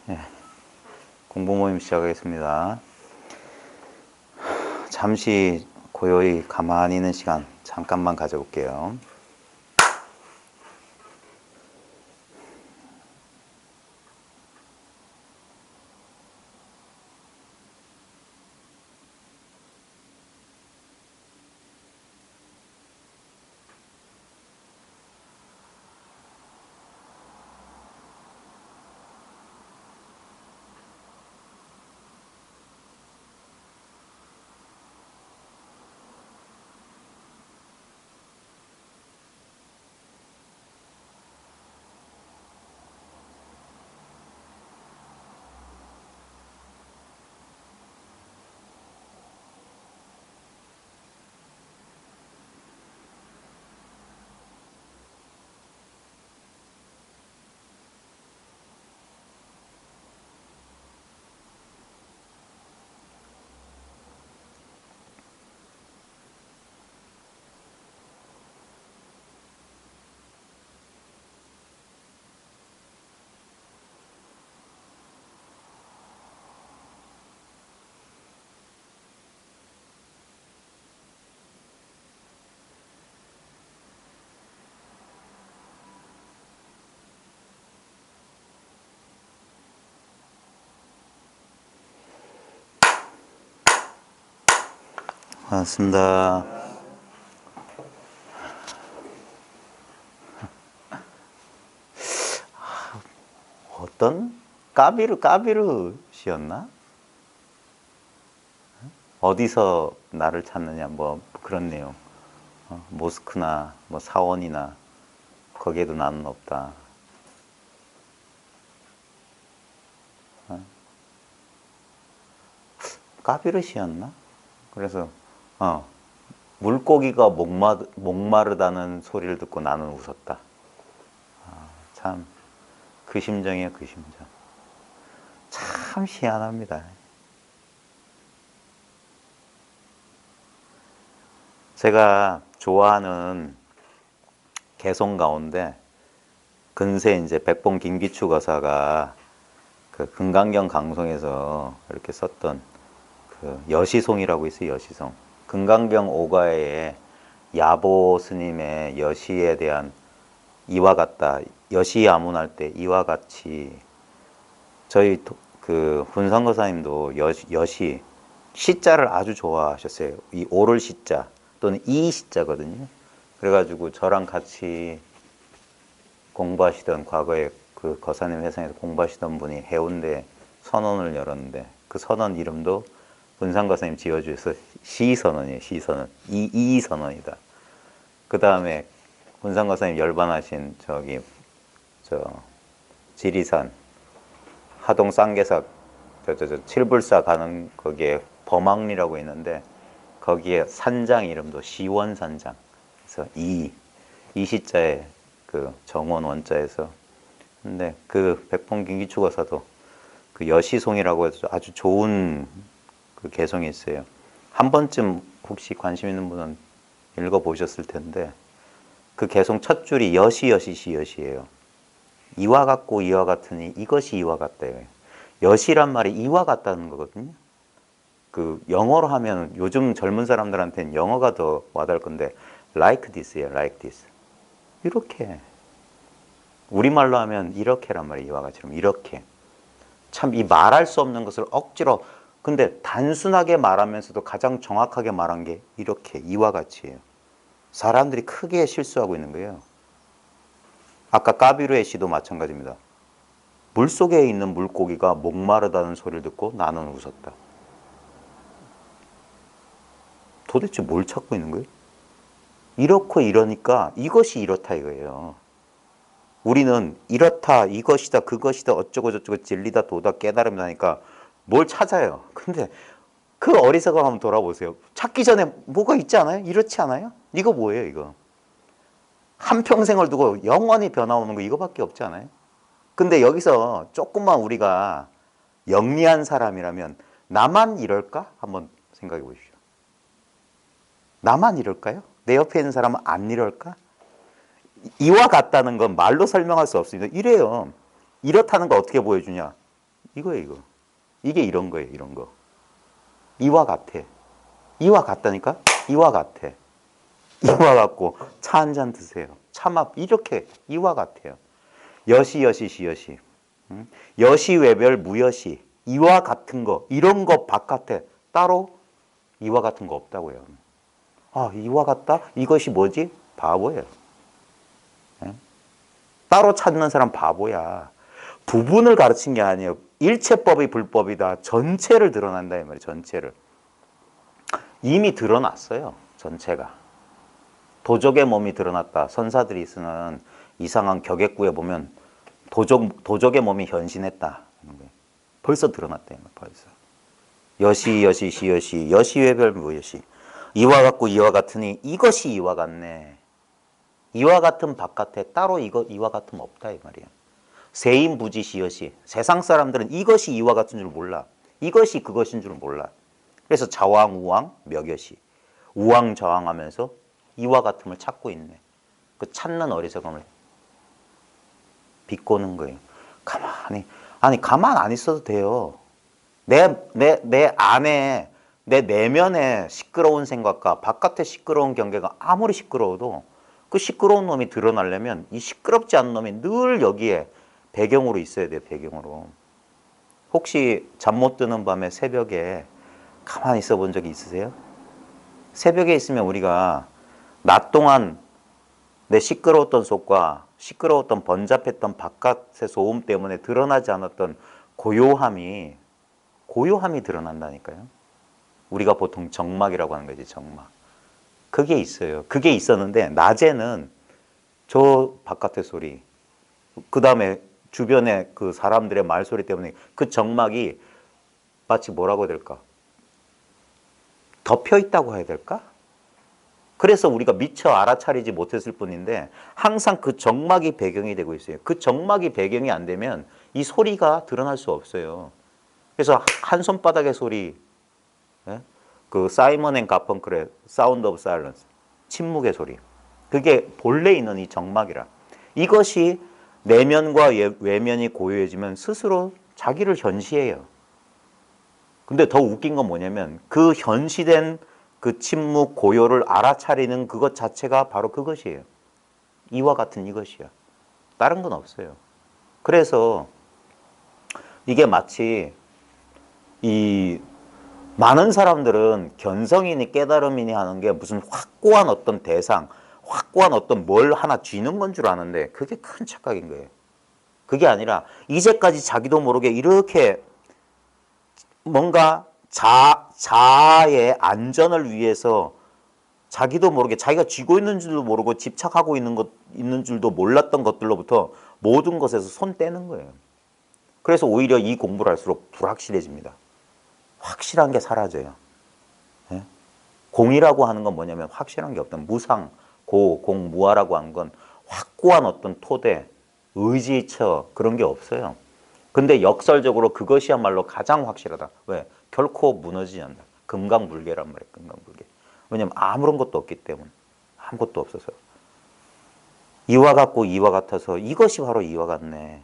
예, 공부 모임 시작하겠습니다. 잠시 고요히 가만히 있는 시간 잠깐만 가져볼게요. 반갑습니다. 어떤 까비르 어디서 나를 찾느냐 뭐 그런 내용. 모스크나 뭐 사원이나 거기에도 나는 없다. 까비르시였나? 그래서 물고기가 목마르다는 소리를 듣고 나는 웃었다. 참 그 심정이에요, 그 심정. 참 희한합니다. 제가 좋아하는 개성 가운데 근세 이제 백봉 김기축 어사가 그 금강경 강송에서 이렇게 썼던 그 여시송이라고 있어요. 여시송. 금강경 오가에 야보 스님의 여시에 대한 이와 같다. 여시 야문할 때 이와 같이 저희 그 훈성거사님도 여시 시자를 아주 좋아하셨어요. 이 오를 시자 또는 이 시자거든요. 그래가지고 저랑 같이 공부하시던 과거에 그 거사님 회상에서 공부하시던 분이 해운대 선원을 열었는데 그 선원 이름도 분상거사님 지어주셔서 시선원이에요. 시선원. 이선원이다. 그 다음에 분상거사님 열반하신 저 지리산 하동 쌍계사 칠불사 가는 거기에 범왕리라고 있는데 거기에 산장 이름도 시원산장. 그래서 이시자에 그 정원 원자에서 근데 그 백봉 김기축어사도 그 여시송이라고 해서 아주 좋은 그 개성이 있어요. 한 번쯤 혹시 관심 있는 분은 읽어보셨을 텐데 그 개성 첫 줄이 여시여시시여시예요. 이와 같고 이와 같으니 이것이 이와 같대요. 여시란 말이 이와 같다는 거거든요. 그 영어로 하면 요즘 젊은 사람들한테는 영어가 더 와닿을 건데 like this예요. like this. 이렇게. 우리말로 하면 이렇게란 말이에요. 이와 같이럼 이렇게. 참 이 말할 수 없는 것을 억지로 근데 단순하게 말하면서도 가장 정확하게 말한 게 이렇게 이와 같이예요. 사람들이 크게 실수하고 있는 거예요. 아까 까비루의 시도 마찬가지입니다. 물속에 있는 물고기가 목마르다는 소리를 듣고 나는 웃었다. 도대체 뭘 찾고 있는 거예요? 이렇고 이러니까 이것이 이렇다 이거예요. 우리는 이렇다, 이것이다, 그것이다, 어쩌고 저쩌고 진리다, 도다, 깨달음이다 하니까 뭘 찾아요. 근데 그 어리석음 한번 돌아보세요. 찾기 전에 뭐가 있지 않아요? 이렇지 않아요? 이거 뭐예요, 이거? 한평생을 두고 영원히 변화오는 거 이거밖에 없지 않아요? 근데 여기서 조금만 우리가 영리한 사람이라면 나만 이럴까? 한번 생각해 보십시오. 나만 이럴까요? 내 옆에 있는 사람은 안 이럴까? 이와 같다는 건 말로 설명할 수 없습니다. 이래요. 이렇다는 거 어떻게 보여주냐? 이거예요, 이거. 이게 이런 거예요, 이런 거. 이와 같아. 이와 같다니까? 이와 같아. 이와 같고 차 한 잔 드세요. 차맛 이렇게 이와 같아요. 여시 여시 시여시. 여시 외별 무여시. 이와 같은 거 이런 거 바깥에 따로 이와 같은 거 없다고요. 아, 이와 같다? 이것이 뭐지? 바보예요. 예? 따로 찾는 사람 바보야. 부분을 가르친 게 아니에요. 일체법이 불법이다. 전체를 드러난다 이 말이에요. 전체를. 이미 드러났어요. 전체가. 도적의 몸이 드러났다. 선사들이 쓰는 이상한 격액구에 보면 도적의 몸이 현신했다. 벌써 드러났다. 벌써. 여시 여시 시여시 여시외별 무여시. 이와 같고 이와 같으니 이것이 이와 같네. 이와 같은 바깥에 따로 이와 같은 없다 이 말이야. 세인부지 시여시. 세상 사람들은 이것이 이와 같은 줄 몰라. 이것이 그것인 줄 몰라. 그래서 자왕 우왕 멱여시. 우왕좌왕하면서 이와 같음을 찾고 있네. 그 찾는 어리석음을 비꼬는 거예요. 가만 안 있어도 돼요. 내 안에, 내 내면에 시끄러운 생각과 바깥에 시끄러운 경계가 아무리 시끄러워도 그 시끄러운 놈이 드러나려면 이 시끄럽지 않은 놈이 늘 여기에 배경으로 있어야 돼요. 배경으로. 혹시 잠 못 드는 밤에 새벽에 가만히 있어 본 적이 있으세요? 새벽에 있으면 우리가 낮 동안 내 시끄러웠던 속과 시끄러웠던 번잡했던 바깥의 소음 때문에 드러나지 않았던 고요함이 드러난다니까요. 우리가 보통 정막이라고 하는 거지, 정막. 그게 있어요. 그게 있었는데 낮에는 저 바깥의 소리, 그 다음에 주변의 그 사람들의 말소리 때문에 그 정막이 마치 뭐라고 해야 될까? 덮여 있다고 해야 될까? 그래서 우리가 미처 알아차리지 못했을 뿐인데 항상 그 정막이 배경이 되고 있어요. 그 정막이 배경이 안 되면 이 소리가 드러날 수 없어요. 그래서 한 손바닥의 소리, 그 사이먼 앤 가펑클의 사운드 오브 사일런스, 침묵의 소리. 그게 본래 있는 이 정막이라. 이것이 내면과 외면이 고요해지면 스스로 자기를 현시해요. 근데 더 웃긴 건 뭐냐면 그 현시된 그 침묵, 고요를 알아차리는 그것 자체가 바로 그것이에요. 이와 같은 이것이야. 다른 건 없어요. 그래서 이게 마치 이 많은 사람들은 견성이니 깨달음이니 하는 게 무슨 확고한 어떤 대상, 확고한 어떤 뭘 하나 쥐는 건 줄 아는데 그게 큰 착각인 거예요. 그게 아니라 이제까지 자기도 모르게 이렇게 뭔가 자아의 안전을 위해서 자기도 모르게 자기가 쥐고 있는 줄도 모르고 집착하고 있는 줄도 몰랐던 것들로부터 모든 것에서 손 떼는 거예요. 그래서 오히려 이 공부를 할수록 불확실해집니다. 확실한 게 사라져요. 예? 공이라고 하는 건 뭐냐면 확실한 게 없다. 무상, 고, 공, 무아라고 하는 건 확고한 어떤 토대, 의지처 그런 게 없어요. 근데 역설적으로 그것이야말로 가장 확실하다. 왜? 결코 무너지지 않는다. 금강불개란 말이에요. 금강불개. 왜냐면 아무런 것도 없기 때문에. 아무것도 없어서. 이와 같고 이와 같아서 이것이 바로 이와 같네.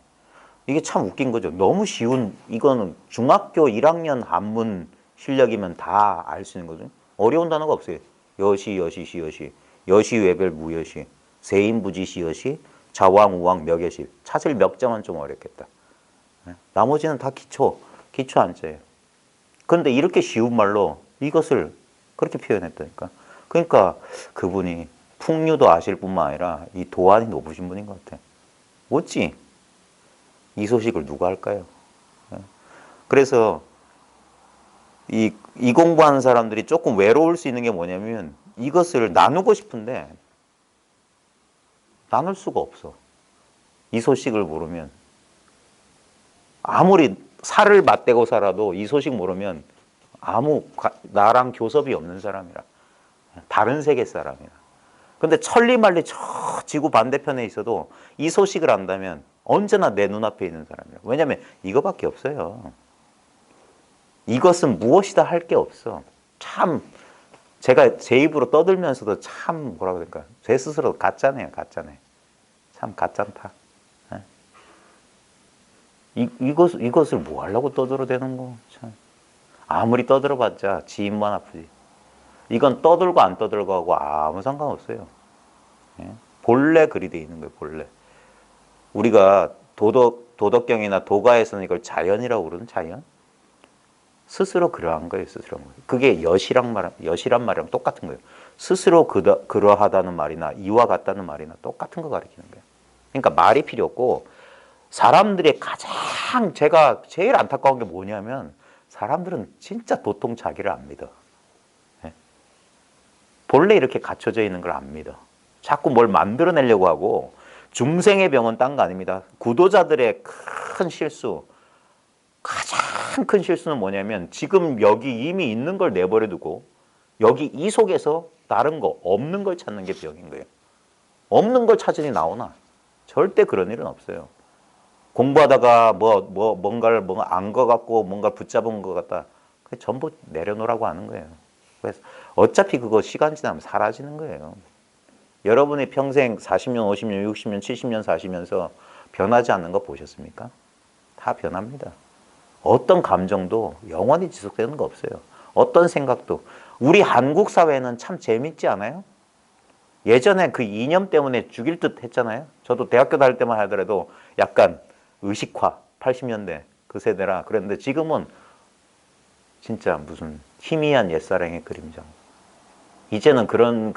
이게 참 웃긴 거죠. 너무 쉬운, 이거는 중학교 1학년 한문 실력이면 다 알 수 있는 거죠. 어려운 단어가 없어요. 여시, 여시, 시여시, 여시, 외별, 무여시, 세인부지, 시여시, 자왕, 우왕, 멱여시. 사실 멱자만 좀 어렵겠다. 나머지는 다 기초 한자예요. 그런데 이렇게 쉬운 말로 이것을 그렇게 표현했다니까. 그러니까 그분이 풍류도 아실 뿐만 아니라 이 도안이 높으신 분인 것 같아. 어찌 이 소식을 누가 할까요? 그래서 이 공부하는 사람들이 조금 외로울 수 있는 게 뭐냐면 이것을 나누고 싶은데 나눌 수가 없어. 이 소식을 모르면 아무리 살을 맞대고 살아도 이 소식 모르면 나랑 교섭이 없는 사람이라. 다른 세계 사람이라. 근데 천리말리 저 지구 반대편에 있어도 이 소식을 안다면 언제나 내 눈앞에 있는 사람이라. 왜냐하면 이거밖에 없어요. 이것은 무엇이다 할 게 없어. 참 제가 제 입으로 떠들면서도 참 뭐라고 해야 될까. 제 스스로 가짜네요. 가짜네. 참 가짠다. 이것을 뭐 하려고 떠들어대는 거. 참. 아무리 떠들어봤자 지 입만 아프지. 이건 떠들고 안 떠들고 하고 아무 상관없어요. 예? 본래 그리 돼 있는 거예요. 본래. 우리가 도덕경이나 도가에서는 이걸 자연이라고 그러는 자연. 스스로 그러한 거예요. 스스로. 그게 여시란 말이랑 똑같은 거예요. 스스로 그러하다는 말이나 이와 같다는 말이나 똑같은 거 가리키는 거예요. 그러니까 말이 필요 없고 사람들의 가장 제가 제일 안타까운 게 뭐냐면 사람들은 진짜 도통 자기를 안 믿어. 예? 본래 이렇게 갖춰져 있는 걸 안 믿어. 자꾸 뭘 만들어내려고 하고 중생의 병은 딴 거 아닙니다. 구도자들의 큰 실수, 가장 큰 실수는 뭐냐면 지금 여기 이미 있는 걸 내버려 두고 여기 이 속에서 다른 거 없는 걸 찾는 게 병인 거예요. 없는 걸 찾으니 나오나? 절대 그런 일은 없어요. 공부하다가 뭔가를 안 거 같고 뭔가 붙잡은 것 같다. 그게 전부 내려놓으라고 하는 거예요. 그래서 어차피 그거 시간 지나면 사라지는 거예요. 여러분이 평생 40년, 50년, 60년, 70년 사시면서 변하지 않는 거 보셨습니까? 다 변합니다. 어떤 감정도 영원히 지속되는 거 없어요. 어떤 생각도. 우리 한국 사회는 참 재밌지 않아요? 예전에 그 이념 때문에 죽일 듯 했잖아요. 저도 대학교 다닐 때만 하더라도 약간 의식화, 80년대 그 세대라 그랬는데 지금은 진짜 무슨 희미한 옛사랑의 그림자. 이제는 그런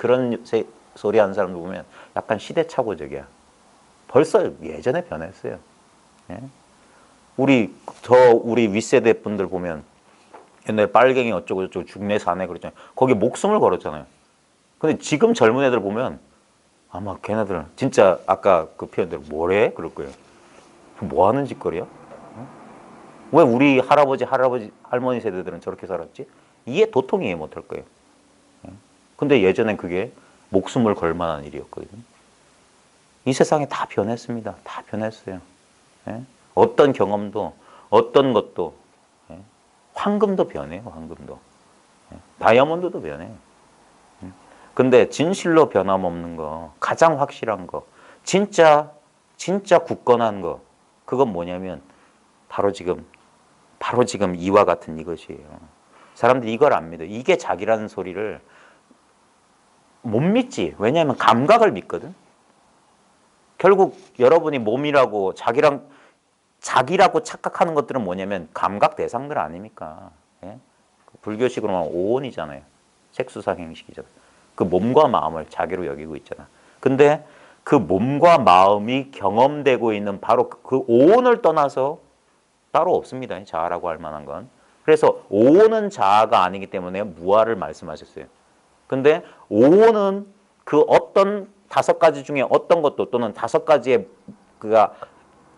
소리 하는 사람들 보면 약간 시대착오적이야. 벌써 예전에 변했어요. 예? 우리 윗세대 분들 보면 옛날에 빨갱이 어쩌고 저쩌고 죽네 사네 그랬잖아요. 거기 목숨을 걸었잖아요. 근데 지금 젊은 애들 보면 아마 걔네들은 진짜 아까 그 표현대로 뭐래? 그럴 거예요. 뭐 하는 짓거리야? 왜 우리 할아버지, 할머니 세대들은 저렇게 살았지? 도통 이해 못할 거예요. 근데 예전엔 그게 목숨을 걸 만한 일이었거든요. 이 세상이 다 변했습니다. 다 변했어요. 예? 어떤 경험도, 어떤 것도, 예? 황금도 변해요, 황금도. 예? 다이아몬드도 변해요. 근데 진실로 변함없는 거, 가장 확실한 거, 진짜 굳건한 거, 그건 뭐냐면 바로 지금 이와 같은 이것이에요. 사람들이 이걸 안 믿어. 이게 자기라는 소리를 못 믿지. 왜냐하면 감각을 믿거든. 결국 여러분이 몸이라고 자기라고 착각하는 것들은 뭐냐면 감각 대상들 아닙니까? 예? 불교식으로 말하면 오온이잖아요. 색수상 행식이잖아요. 그 몸과 마음을 자기로 여기고 있잖아. 근데 그 몸과 마음이 경험되고 있는 바로 그 오온을 떠나서 따로 없습니다. 자아라고 할 만한 건. 그래서 오온은 자아가 아니기 때문에 무아를 말씀하셨어요. 근데 오온은 그 어떤 5가지 중에 어떤 것도 또는 5가지의 그가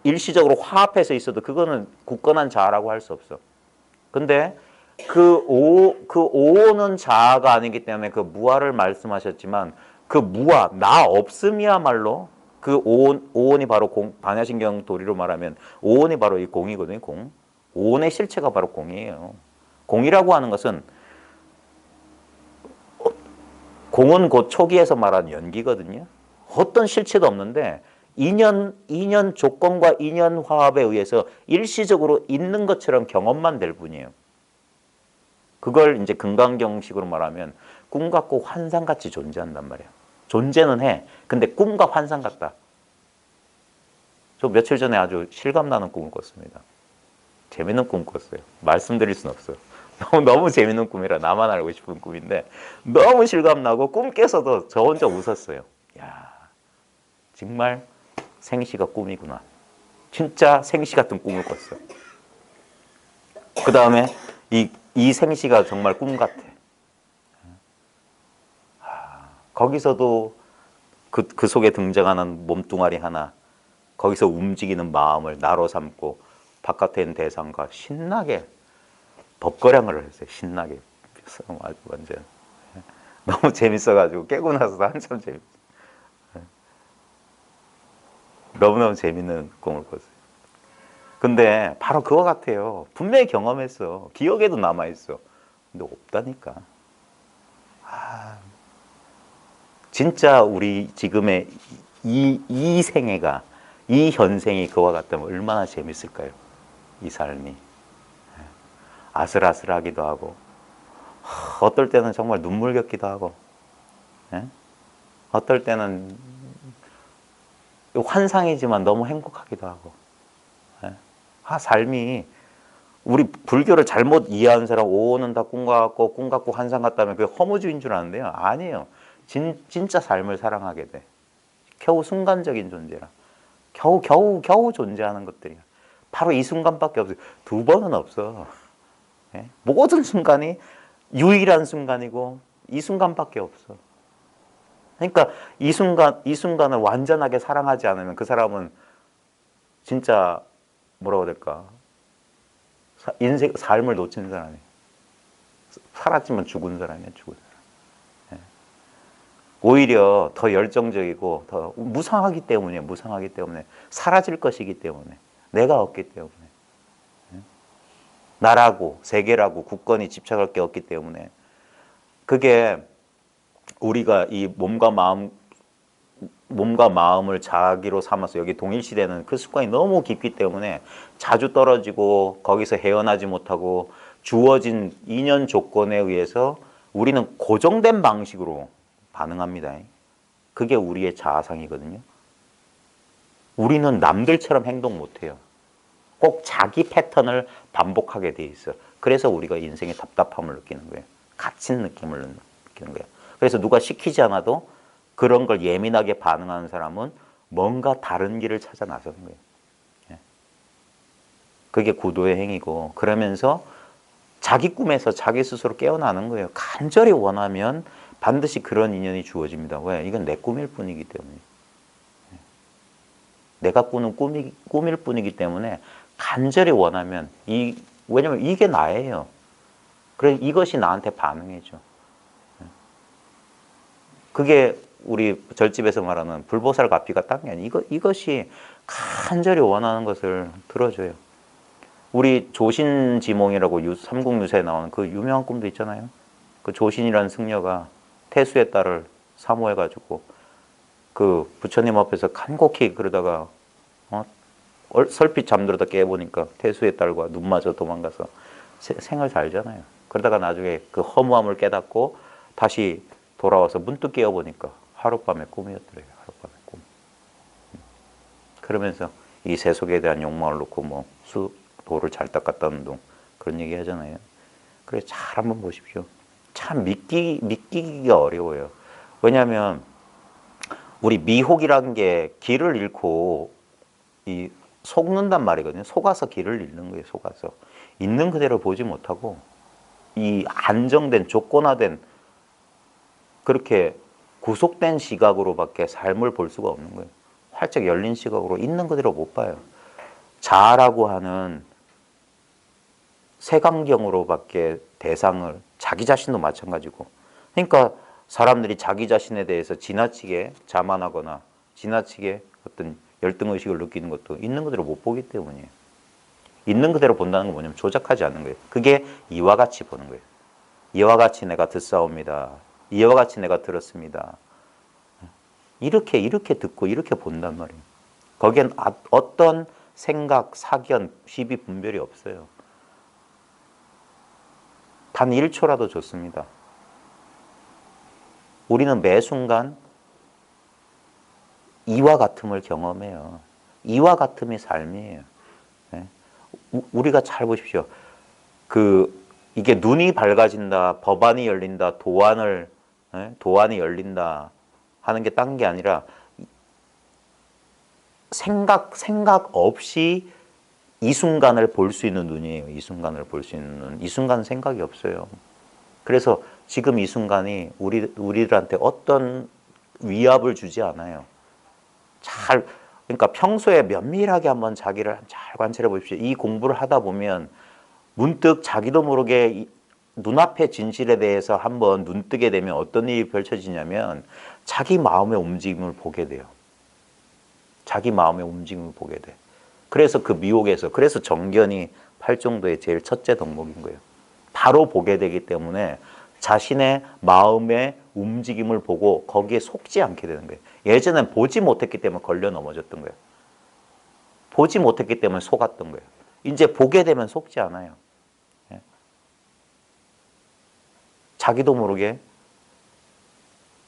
일시적으로 화합해서 있어도 그거는 굳건한 자아라고 할 수 없어. 근데 그 오온은 자아가 아니기 때문에 그 무아를 말씀하셨지만 그 무아, 나 없음이야말로 그 오온이 바로 반야신경 도리로 말하면 오온이 바로 이 공이거든요. 공. 오온의 실체가 바로 공이에요. 공이라고 하는 것은 공은 곧 초기에서 말하는 연기거든요. 어떤 실체도 없는데 인연 조건과 인연 화합에 의해서 일시적으로 있는 것처럼 경험만 될 뿐이에요. 그걸 이제 금강경식으로 말하면 꿈 같고 환상같이 존재한단 말이에요. 존재는 해. 근데 꿈과 환상 같다. 저 며칠 전에 아주 실감나는 꿈을 꿨습니다. 재밌는 꿈 꿨어요. 말씀드릴 수는 없어요. 너무 재밌는 꿈이라 나만 알고 싶은 꿈인데 너무 실감나고 꿈 깨서도 저 혼자 웃었어요. 야, 정말 생시가 꿈이구나. 진짜 생시 같은 꿈을 꿨어요. 그 다음에 이 생시가 정말 꿈 같아. 거기서도 그 속에 등장하는 몸뚱아리 하나, 거기서 움직이는 마음을 나로 삼고 바깥에 있는 대상과 신나게 법거량을 했어요. 신나게. 아주 완전. 너무 재밌어가지고 깨고 나서도 한참 재밌어요. 너무너무 재밌는 꿈을 꿨어요. 근데 바로 그거 같아요. 분명히 경험했어. 기억에도 남아있어. 근데 없다니까. 진짜 우리 지금의 이 생애가, 이 현생이 그와 같다면 얼마나 재밌을까요? 이 삶이. 아슬아슬하기도 하고, 어떨 때는 정말 눈물겹기도 하고, 어떨 때는 환상이지만 너무 행복하기도 하고. 삶이, 우리 불교를 잘못 이해하는 사람, 오는 다 꿈 같고 환상 같다면 그게 허무주의인 줄 아는데요. 아니에요. 진짜 삶을 사랑하게 돼. 겨우 순간적인 존재라. 겨우 존재하는 것들이야. 바로 이 순간밖에 없어요. 두 번은 없어. 모든 순간이 유일한 순간이고 이 순간밖에 없어. 그러니까 이 순간을 완전하게 사랑하지 않으면 그 사람은 진짜 뭐라고 해야 될까? 삶을 놓친 사람이에요. 살았지만 죽은 사람이에요, 죽은 사람. 오히려 더 열정적이고 더 무상하기 때문이에요, 무상하기 때문에. 사라질 것이기 때문에. 내가 없기 때문에. 나라고, 세계라고, 국권이 집착할 게 없기 때문에. 그게 우리가 이 몸과 마음을 자기로 삼아서 여기 동일시대는 그 습관이 너무 깊기 때문에 자주 떨어지고 거기서 헤어나지 못하고 주어진 인연 조건에 의해서 우리는 고정된 방식으로 반응합니다. 그게 우리의 자아상이거든요. 우리는 남들처럼 행동 못해요. 꼭 자기 패턴을 반복하게 돼 있어. 그래서 우리가 인생의 답답함을 느끼는 거예요. 갇힌 느낌을 느끼는 거예요. 그래서 누가 시키지 않아도 그런 걸 예민하게 반응하는 사람은 뭔가 다른 길을 찾아 나서는 거예요. 그게 고도의 행위고, 그러면서 자기 꿈에서 자기 스스로 깨어나는 거예요. 간절히 원하면 반드시 그런 인연이 주어집니다. 왜? 이건 내 꿈일 뿐이기 때문에. 내가 꾸는 꿈일 뿐이기 때문에 간절히 원하면, 왜냐면 이게 나예요. 그래서 이것이 나한테 반응해줘. 그게 우리 절집에서 말하는 불보살 가피가 딴 게 아니에요. 이것이 간절히 원하는 것을 들어줘요. 우리 조신지몽이라고 삼국유사에 나오는 그 유명한 꿈도 있잖아요. 그 조신이라는 승려가 태수의 딸을 사모해가지고 그 부처님 앞에서 간곡히 그러다가 설핏 잠들어다 깨보니까 태수의 딸과 눈 마저 도망가서 생을 살잖아요. 그러다가 나중에 그 허무함을 깨닫고 다시 돌아와서 문득 깨어보니까 하룻밤의 꿈이었더래요. 하룻밤의 꿈. 그러면서 이 세속에 대한 욕망을 놓고 도를 잘 닦았다는 둥 그런 얘기 하잖아요. 그래서 잘 한번 보십시오. 참 믿기기가 어려워요. 왜냐하면 우리 미혹이라는 게 길을 잃고 속는단 말이거든요. 속아서 길을 잃는 거예요. 속아서. 있는 그대로 보지 못하고 이 안정된 조건화된 그렇게 구속된 시각으로밖에 삶을 볼 수가 없는 거예요. 활짝 열린 시각으로 있는 그대로 못 봐요. 자아라고 하는 색안경으로밖에 대상을, 자기 자신도 마찬가지고. 그러니까 사람들이 자기 자신에 대해서 지나치게 자만하거나 지나치게 어떤 열등의식을 느끼는 것도 있는 그대로 못 보기 때문이에요. 있는 그대로 본다는 건 뭐냐면 조작하지 않는 거예요. 그게 이와 같이 보는 거예요. 이와 같이 내가 듣사옵니다. 이와 같이 내가 들었습니다. 이렇게 듣고 이렇게 본단 말이에요. 거기엔 어떤 생각, 사견, 시비, 분별이 없어요. 단 1초라도 좋습니다. 우리는 매 순간 이와 같음을 경험해요. 이와 같음이 삶이에요. 우리가 잘 보십시오. 이게 눈이 밝아진다, 법안이 열린다, 도안이 열린다 하는 게 딴 게 아니라 생각 없이 이 순간을 볼 수 있는 눈이에요. 이 순간을 볼 수 있는 눈. 이 순간은 생각이 없어요. 그래서 지금 이 순간이 우리들한테 어떤 위압을 주지 않아요. 그러니까 평소에 면밀하게 한번 자기를 잘 관찰해 보십시오. 이 공부를 하다 보면 문득 자기도 모르게 눈앞의 진실에 대해서 한번 눈뜨게 되면 어떤 일이 펼쳐지냐면 자기 마음의 움직임을 보게 돼요. 자기 마음의 움직임을 보게 돼. 그래서 그 미혹에서, 그래서 정견이 팔종도의 제일 첫째 덕목인 거예요. 바로 보게 되기 때문에 자신의 마음의 움직임을 보고 거기에 속지 않게 되는 거예요. 예전엔 보지 못했기 때문에 걸려 넘어졌던 거예요. 보지 못했기 때문에 속았던 거예요. 이제 보게 되면 속지 않아요. 예. 자기도 모르게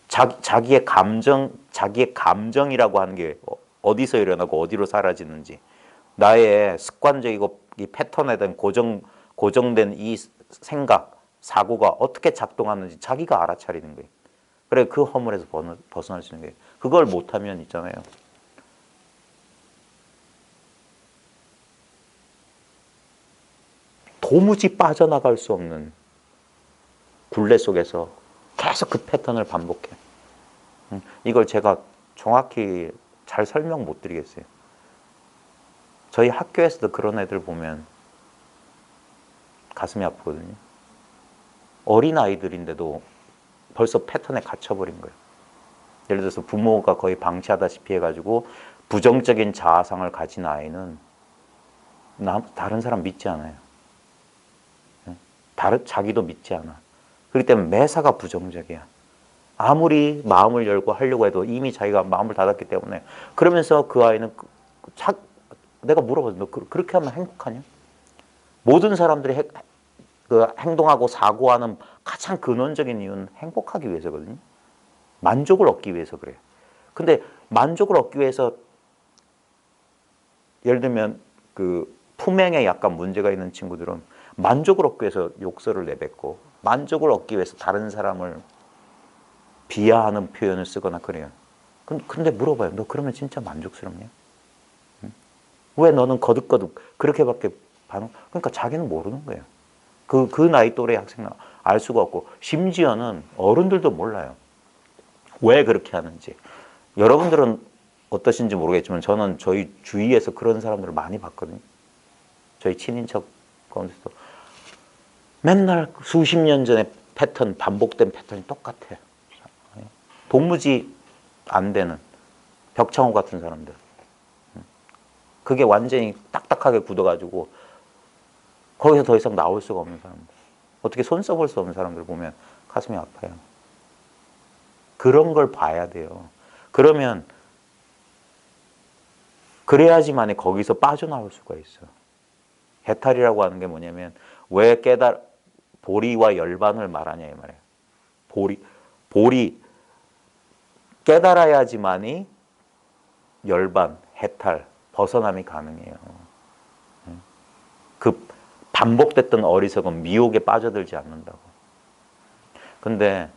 자기의 감정이라고 하는 게 어디서 일어나고 어디로 사라지는지, 나의 습관적이고 이 패턴에 대한 고정된 이 생각, 사고가 어떻게 작동하는지 자기가 알아차리는 거예요. 그래, 그 허물에서 벗어날 수 있는 거예요. 그걸 못하면 있잖아요. 도무지 빠져나갈 수 없는 굴레 속에서 계속 그 패턴을 반복해. 이걸 제가 정확히 잘 설명 못 드리겠어요. 저희 학교에서도 그런 애들 보면 가슴이 아프거든요. 어린 아이들인데도 벌써 패턴에 갇혀버린 거예요. 예를 들어서 부모가 거의 방치하다시피 해가지고 부정적인 자아상을 가진 아이는 다른 사람 믿지 않아요. 자기도 믿지 않아. 그렇기 때문에 매사가 부정적이야. 아무리 마음을 열고 하려고 해도 이미 자기가 마음을 닫았기 때문에. 그러면서 그 아이는 내가 물어봤어. 너 그렇게 하면 행복하냐? 모든 사람들이 행동하고 사고하는 가장 근원적인 이유는 행복하기 위해서거든요. 만족을 얻기 위해서 그래요. 근데 만족을 얻기 위해서 예를 들면 그 품행에 약간 문제가 있는 친구들은 만족을 얻기 위해서 욕설을 내뱉고 만족을 얻기 위해서 다른 사람을 비하하는 표현을 쓰거나 그래요. 근데 물어봐요. 너 그러면 진짜 만족스럽냐? 응? 왜 너는 거듭거듭 그렇게밖에 반응? 그러니까 자기는 모르는 거예요. 그 나이 또래 학생은 알 수가 없고 심지어는 어른들도 몰라요. 왜 그렇게 하는지. 여러분들은 어떠신지 모르겠지만 저는 저희 주위에서 그런 사람들을 많이 봤거든요. 저희 친인척 가운데서 맨날 수십 년 전에 반복된 패턴이 똑같아요. 도무지 안 되는 벽창호 같은 사람들. 그게 완전히 딱딱하게 굳어가지고 거기서 더 이상 나올 수가 없는 사람들. 어떻게 손 써볼 수 없는 사람들 보면 가슴이 아파요. 그런 걸 봐야 돼요. 그래야지만 거기서 빠져나올 수가 있어. 해탈이라고 하는 게 뭐냐면 왜 보리와 열반을 말하냐 이 말이에요. 보리 깨달아야지만이 열반, 해탈, 벗어남이 가능해요. 그 반복됐던 어리석은 미혹에 빠져들지 않는다고. 근데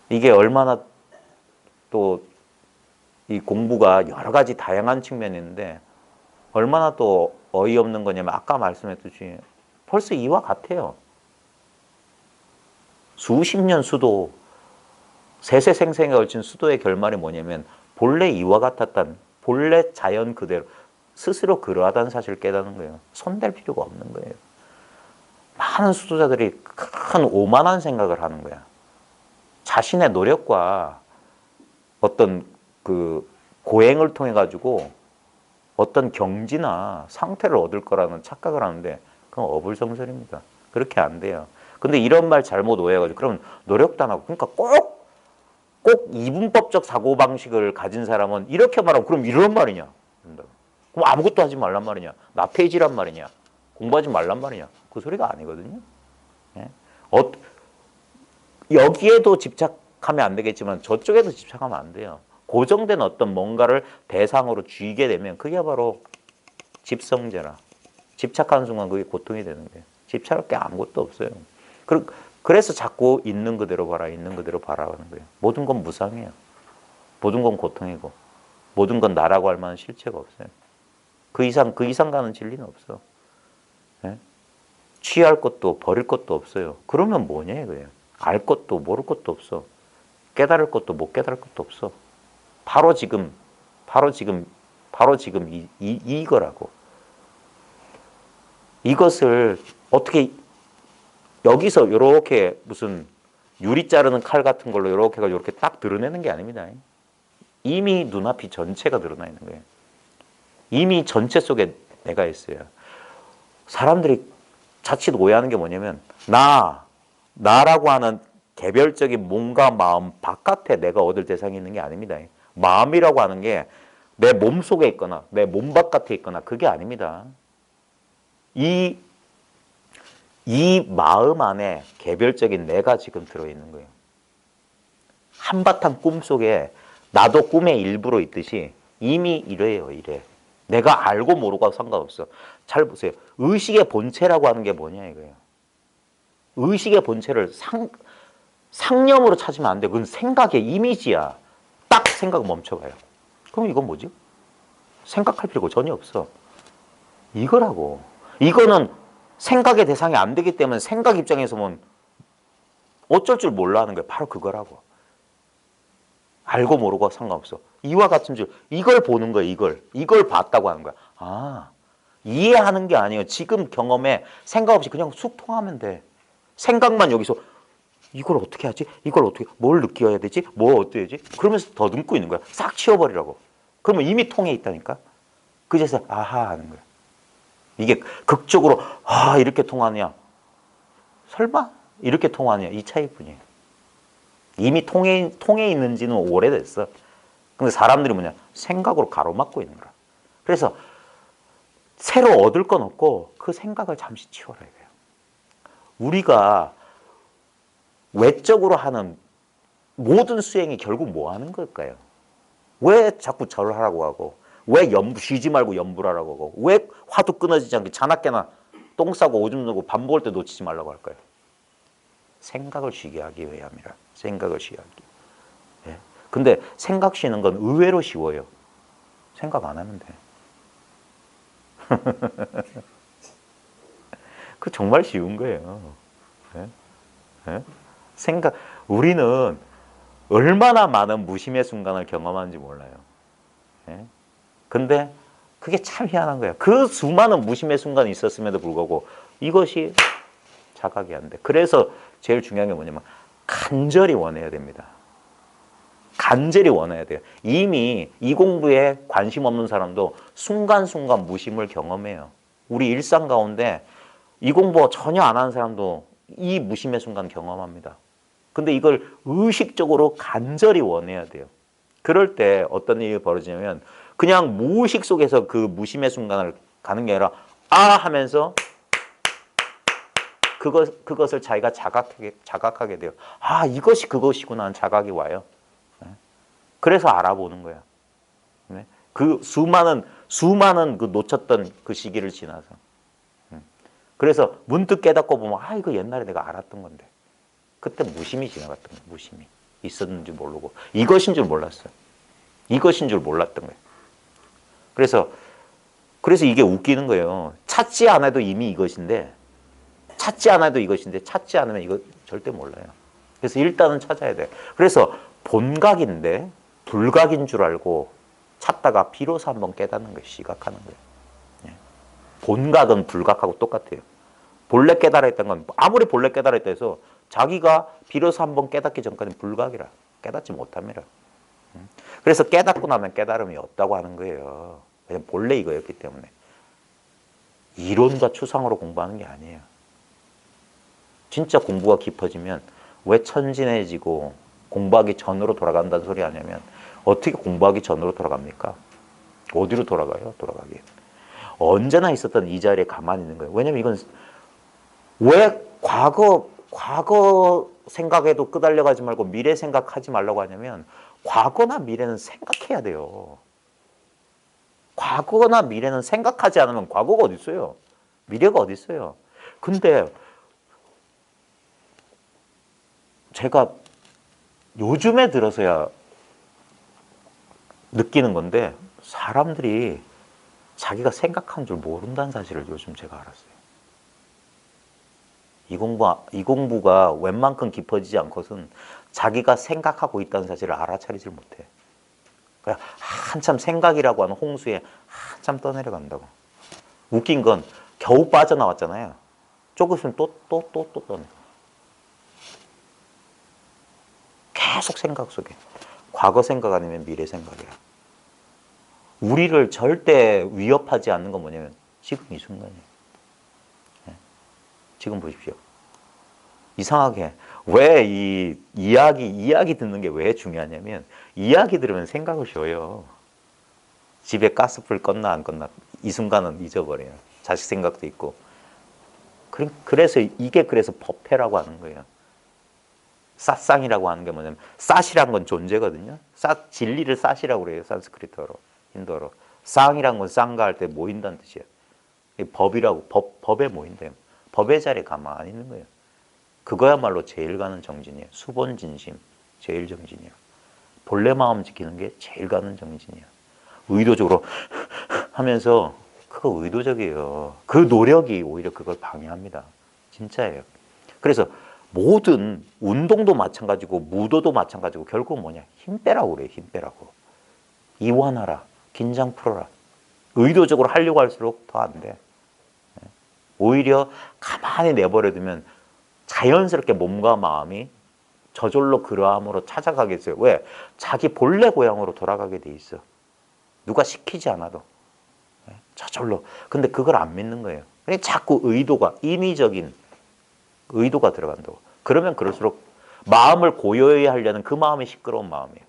이게 얼마나 또 이 공부가 여러 가지 다양한 측면이 있는데 얼마나 또 어이없는 거냐면 아까 말씀했듯이 벌써 이와 같아요. 수십 년 수도, 세세생생에 걸친 수도의 결말이 뭐냐면 본래 이와 같았던 본래 자연 그대로 스스로 그러하다는 사실을 깨닫는 거예요. 손댈 필요가 없는 거예요. 많은 수도자들이 큰 오만한 생각을 하는 거야. 자신의 노력과 어떤 그 고행을 통해 가지고 어떤 경지나 상태를 얻을 거라는 착각을 하는데 그건 어불성설입니다. 그렇게 안 돼요. 근데 이런 말 잘못 오해해가지고 그러면 노력도 안 하고 그러니까 꼭 이분법적 사고방식을 가진 사람은 이렇게 말하고 그럼 이런 말이냐? 그럼 아무것도 하지 말란 말이냐? 나태해지란 말이냐? 공부하지 말란 말이냐? 그 소리가 아니거든요. 예? 여기에도 집착하면 안 되겠지만 저쪽에도 집착하면 안 돼요. 고정된 어떤 뭔가를 대상으로 쥐게 되면 그게 바로 집성제라. 집착하는 순간 그게 고통이 되는 거예요. 집착할 게 아무것도 없어요. 그래서 자꾸 있는 그대로 봐라, 있는 그대로 봐라 하는 거예요. 모든 건 무상이에요. 모든 건 고통이고 모든 건 나라고 할 만한 실체가 없어요. 그 이상 가는 진리는 없어. 예? 취할 것도 버릴 것도 없어요. 그러면 뭐냐 이거예요. 알 것도 모를 것도 없어. 깨달을 것도 못 깨달을 것도 없어. 바로 지금 이거라고. 이것을 어떻게 여기서 이렇게 무슨 유리 자르는 칼 같은 걸로 이렇게 딱 드러내는 게 아닙니다. 이미 눈앞이 전체가 드러나 있는 거예요. 이미 전체 속에 내가 있어요. 사람들이 자칫 오해하는 게 뭐냐면 나라고 하는 개별적인 몸과 마음 바깥에 내가 얻을 대상이 있는 게 아닙니다. 마음이라고 하는 게 내 몸 속에 있거나 내 몸 바깥에 있거나 그게 아닙니다. 이, 이 마음 안에 개별적인 내가 지금 들어있는 거예요. 한바탕 꿈속에 나도 꿈의 일부로 있듯이 이미 이래요, 이래. 내가 알고 모르고 상관없어. 잘 보세요. 의식의 본체라고 하는 게 뭐냐 이거예요. 의식의 본체를 상념으로 찾으면 안 돼. 그건 생각의 이미지야. 딱 생각 멈춰봐요. 그럼 이건 뭐지? 생각할 필요가 전혀 없어. 이거라고. 이거는 생각의 대상이 안 되기 때문에 생각 입장에서 보면 어쩔 줄 몰라 하는 거야. 바로 그거라고. 알고 모르고 상관없어. 이와 같은 줄. 이걸 보는 거야. 이걸 봤다고 하는 거야. 아, 이해하는 게 아니에요. 지금 경험에 생각 없이 그냥 쑥 통하면 돼. 생각만 여기서 이걸 어떻게 하지? 이걸 어떻게, 뭘 느껴야 되지? 뭘 어떻게 해야지? 그러면서 더듬고 있는 거야. 싹 치워버리라고. 그러면 이미 통해 있다니까? 그제서 아하 하는 거야. 이게 극적으로, 아, 이렇게 통하냐? 설마? 이렇게 통하냐? 이 차이뿐이에요. 이미 통해 있는지는 오래됐어. 근데 사람들이 뭐냐? 생각으로 가로막고 있는 거야. 그래서 새로 얻을 건 없고 그 생각을 잠시 치워라 이거예요. 우리가 외적으로 하는 모든 수행이 결국 뭐 하는 걸까요? 왜 자꾸 절을 하라고 하고, 왜 쉬지 말고 염불하라고 하고, 왜 화두 끊어지지 않게 자나깨나 똥 싸고 오줌 누고 밥 먹을 때 놓치지 말라고 할까요? 생각을 쉬게 하기 위함이라. 생각을 쉬게 하기. 예. 근데 생각 쉬는 건 의외로 쉬워요. 생각 안 하면 돼. 그 정말 쉬운 거예요. 예? 예? 우리는 얼마나 많은 무심의 순간을 경험하는지 몰라요. 예? 근데 그게 참 희한한 거예요. 그 수많은 무심의 순간이 있었음에도 불구하고 이것이 자각이 안 돼. 그래서 제일 중요한 게 뭐냐면 간절히 원해야 됩니다. 간절히 원해야 돼요. 이미 이 공부에 관심 없는 사람도 순간순간 무심을 경험해요. 우리 일상 가운데 이 공부 전혀 안 하는 사람도 이 무심의 순간 경험합니다. 근데 이걸 의식적으로 간절히 원해야 돼요. 그럴 때 어떤 일이 벌어지냐면 그냥 무의식 속에서 그 무심의 순간을 가는 게 아니라 아 하면서 그것을 자기가 자각하게 돼요. 아, 이것이 그것이구나 하는 자각이 와요. 그래서 알아보는 거야. 그 수많은 그 놓쳤던 그 시기를 지나서. 그래서 문득 깨닫고 보면 아, 이거 옛날에 내가 알았던 건데. 그때 무심히 지나갔던 거야. 무심히. 있었는지 모르고. 이것인 줄 몰랐어요. 이것인 줄 몰랐던 거예요. 그래서 이게 웃기는 거예요. 찾지 않아도 이미 이것인데 찾지 않아도 이것인데 찾지 않으면 이거 절대 몰라요. 그래서 일단은 찾아야 돼요. 그래서 본각인데 불각인 줄 알고 찾다가 비로소 한번 깨닫는 거예요. 시각하는 거예요. 본각은 불각하고 똑같아요. 본래 깨달아 있던 건 아무리 본래 깨달아 있다 해서 자기가 비로소 한번 깨닫기 전까지는 불각이라. 깨닫지 못합니다. 그래서 깨닫고 나면 깨달음이 없다고 하는 거예요. 왜냐면 본래 이거였기 때문에. 이론과 추상으로 공부하는 게 아니에요. 진짜 공부가 깊어지면 왜 천진해지고 공부하기 전으로 돌아간다는 소리 하냐면 어떻게 공부하기 전으로 돌아갑니까? 어디로 돌아가요? 돌아가기. 언제나 있었던 이 자리에 가만히 있는 거예요. 왜냐면 이건 왜 과거 생각에도 끄달려가지 말고 미래 생각하지 말라고 하냐면 과거나 미래는 생각해야 돼요. 과거나 미래는 생각하지 않으면 과거가 어디 있어요? 미래가 어디 있어요? 근데 제가 요즘에 들어서야 느끼는 건데 사람들이 자기가 생각하는 줄 모른다는 사실을 요즘 제가 알았어요. 이 공부가 웬만큼 깊어지지 않고선 자기가 생각하고 있다는 사실을 알아차리질 못해. 그러니까 한참 생각이라고 하는 홍수에 한참 떠내려간다고. 웃긴 건 겨우 빠져나왔잖아요. 조금 있으면 또 떠내. 계속 생각 속에. 과거 생각 아니면 미래 생각이야. 우리를 절대 위협하지 않는 건 뭐냐면 지금 이 순간이에요. 지금 보십시오. 이상하게 왜 이 이야기 듣는 게 왜 중요하냐면 이야기 들으면 생각을 쉬어요. 집에 가스불 껐나 안 껐나 이 순간은 잊어버려요. 자식 생각도 있고 그래서 이게 그래서 법회라고 하는 거예요. 삿상이라고 하는 게 뭐냐면 삿이란 건 존재거든요. 진리를 삿이라고 그래요. 산스크리트어로, 힌두어로. 쌍이란 건 쌍가 할 때 모인다는 뜻이에요. 법이라고 법에 모인대요. 법의 자리에 가만히 있는 거예요. 그거야말로 제일 가는 정진이에요. 수본진심, 제일 정진이에요. 본래 마음 지키는 게 제일 가는 정진이에요. 의도적으로 하면서 그거 의도적이에요. 그 노력이 오히려 그걸 방해합니다. 진짜예요. 그래서 모든 운동도 마찬가지고 무도도 마찬가지고 결국은 뭐냐? 힘 빼라고 그래요. 힘 빼라고. 이완하라. 긴장 풀어라. 의도적으로 하려고 할수록 더 안 돼. 오히려 가만히 내버려두면 자연스럽게 몸과 마음이 저절로 그러함으로 찾아가겠어요. 왜? 자기 본래 고향으로 돌아가게 돼 있어. 누가 시키지 않아도. 저절로. 근데 그걸 안 믿는 거예요. 그러니까 자꾸 의도가, 인위적인 의도가 들어간다고. 그러면 그럴수록 마음을 고요히 하려는 그 마음이 시끄러운 마음이에요.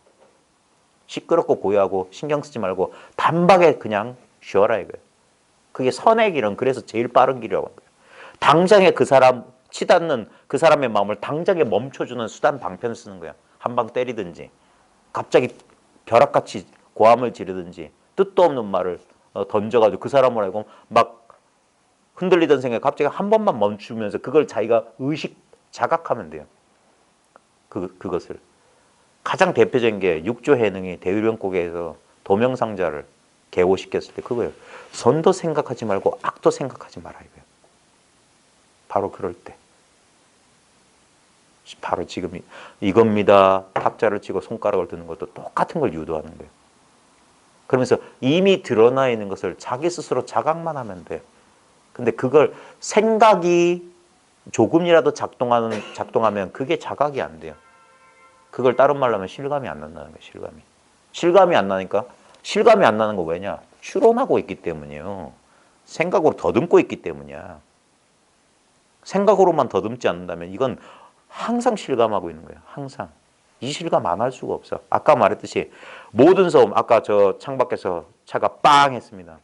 시끄럽고 고요하고 신경 쓰지 말고 단박에 그냥 쉬어라 이거예요. 그게 선의 길은 그래서 제일 빠른 길이라고 하는 거예요. 당장에 그 사람 치닫는 그 사람의 마음을 당장에 멈춰주는 수단 방편을 쓰는 거야. 한 방 때리든지 갑자기 벼락같이 고함을 지르든지 뜻도 없는 말을 던져가지고 그 사람을 알고 막 흔들리던 생각이 갑자기 한 번만 멈추면서 그걸 자기가 자각하면 돼요. 그것을. 가장 대표적인 게 육조해능이 대유령국에서 도명상자를 개호시켰을 때 그거예요. 선도 생각하지 말고 악도 생각하지 마라 이거예요. 바로 그럴 때. 바로 지금 이겁니다. 탁자를 치고 손가락을 드는 것도 똑같은 걸 유도하는 거예요. 그러면서 이미 드러나 있는 것을 자기 스스로 자각만 하면 돼요. 근데 그걸 생각이 조금이라도 작동하면 그게 자각이 안 돼요. 그걸 다른 말로 하면 실감이 안 난다는 거예요. 실감이. 실감이 안 나니까 실감이 안 나는 거 왜냐? 추론하고 있기 때문이에요. 생각으로 더듬고 있기 때문이야. 생각으로만 더듬지 않는다면 이건 항상 실감하고 있는 거예요. 항상. 이 실감 안 할 수가 없어. 아까 말했듯이 모든 소음, 아까 저 창밖에서 차가 빵 했습니다.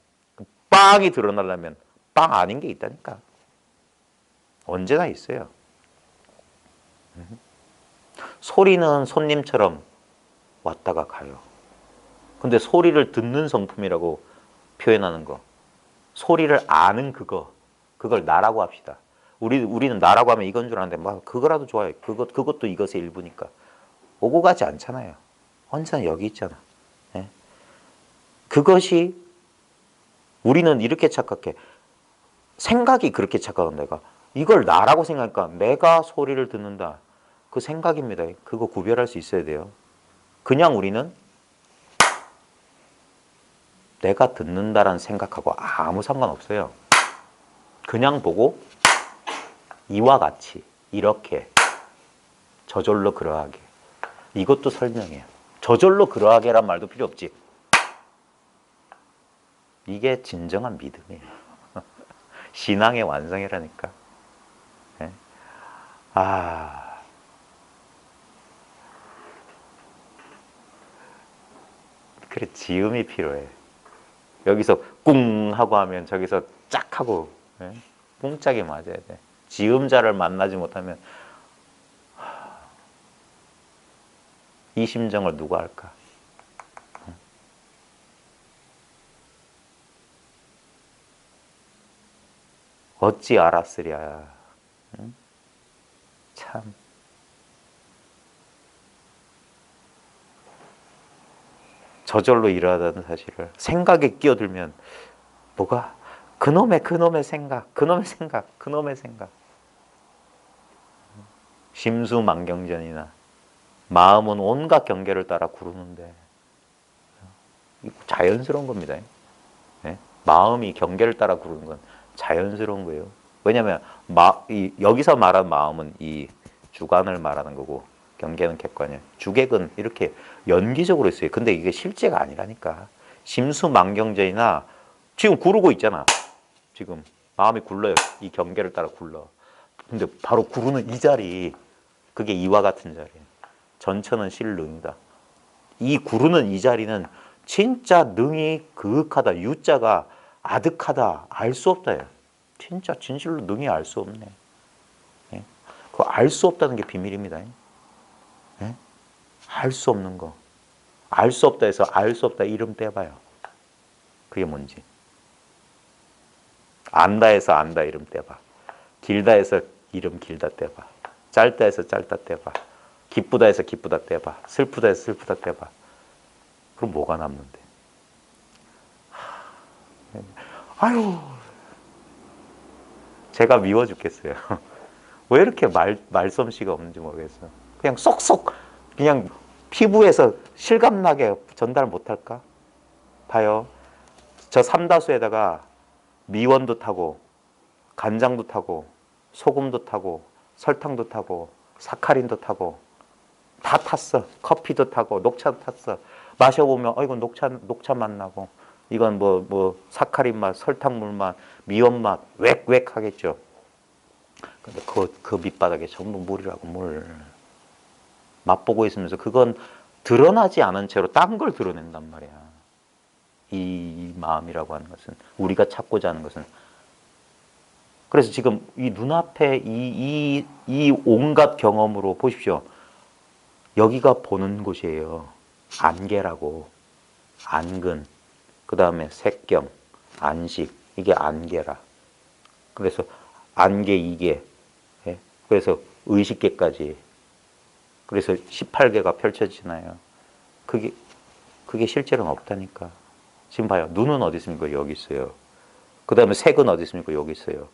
빵이 드러나려면 빵 아닌 게 있다니까. 언제나 있어요. 소리는 손님처럼 왔다가 가요. 근데 소리를 듣는 성품이라고 표현하는 거. 소리를 아는 그걸 나라고 합시다. 우리는 나라고 하면 이건 줄 아는데 막 그거라도 좋아요. 그것도 이것의 일부니까. 오고 가지 않잖아요. 언제나 여기 있잖아. 예? 그것이 우리는 이렇게 착각해. 생각이 그렇게 착각한 내가. 이걸 나라고 생각하니까 내가 소리를 듣는다. 그 생각입니다. 그거 구별할 수 있어야 돼요. 그냥 우리는 내가 듣는다라는 생각하고 아무 상관없어요. 그냥 보고 이와 같이 이렇게 저절로 그러하게 이것도 설명해요. 저절로 그러하게란 말도 필요 없지. 이게 진정한 믿음이에요. 신앙의 완성이라니까. 네? 그래 지음이 필요해. 여기서 꿍 하고 하면 저기서 짝 하고 꿍짝이 맞아야 돼. 지음자를 만나지 못하면 이 심정을 누가 할까? 어찌 알았으랴. 참. 저절로 일어나는 사실을 생각에 끼어들면 뭐가 그놈의 생각. 심수망경전이나 마음은 온갖 경계를 따라 구르는데 자연스러운 겁니다. 네? 마음이 경계를 따라 구르는 건 자연스러운 거예요. 왜냐하면 여기서 말하는 마음은 이 주관을 말하는 거고 경계는 객관이에요. 주객은 이렇게 연기적으로 있어요. 근데 이게 실제가 아니라니까. 심수망경전이나 지금 구르고 있잖아. 지금 마음이 굴러요. 이 경계를 따라 굴러. 근데 바로 구르는 이 자리, 그게 이와 같은 자리예요. 전처는 실능이다. 이 구르는 이 자리는 진짜 능이 그윽하다. 유자가 아득하다. 알 수 없다예요. 진짜 진실로 능히 알 수 없네. 예? 그거 알 수 없다는 게 비밀입니다. 예? 알 수 없는 거. 알 수 없다 해서 알 수 없다 이름 떼봐요. 그게 뭔지. 안다 해서 안다 이름 떼봐. 길다 해서 이름 길다 떼봐. 짧다 해서 짧다 떼봐. 기쁘다 해서 기쁘다 떼봐. 슬프다 해서 슬프다 떼봐. 그럼 뭐가 남는데? 아유, 제가 미워 죽겠어요. 왜 이렇게 말솜씨가 없는지 모르겠어요. 그냥 쏙쏙 그냥 피부에서 실감나게 전달 못할까? 봐요. 저 삼다수에다가 미원도 타고 간장도 타고 소금도 타고 설탕도 타고 사카린도 타고 다 탔어. 커피도 타고 녹차도 탔어. 마셔보면 이건 녹차 맛 나고 이건 뭐 사카린 맛, 설탕물 맛, 미원 맛, 웩웩 하겠죠. 근데 그 밑바닥에 전부 물이라고 물. 맛보고 있으면서 그건 드러나지 않은 채로 딴 걸 드러낸단 말이야. 이 마음이라고 하는 것은 우리가 찾고자 하는 것은. 그래서 지금 이 눈앞에 이 온갖 경험으로 보십시오. 여기가 보는 곳이에요. 안개라고. 안근, 그 다음에 색경, 안식, 이게 안개라. 그래서 안개 2개, 예? 그래서 의식계까지. 그래서 18개가 펼쳐지나요? 그게 실제로는 없다니까. 지금 봐요. 눈은 어디 있습니까? 여기 있어요. 그 다음에 색은 어디 있습니까? 여기 있어요.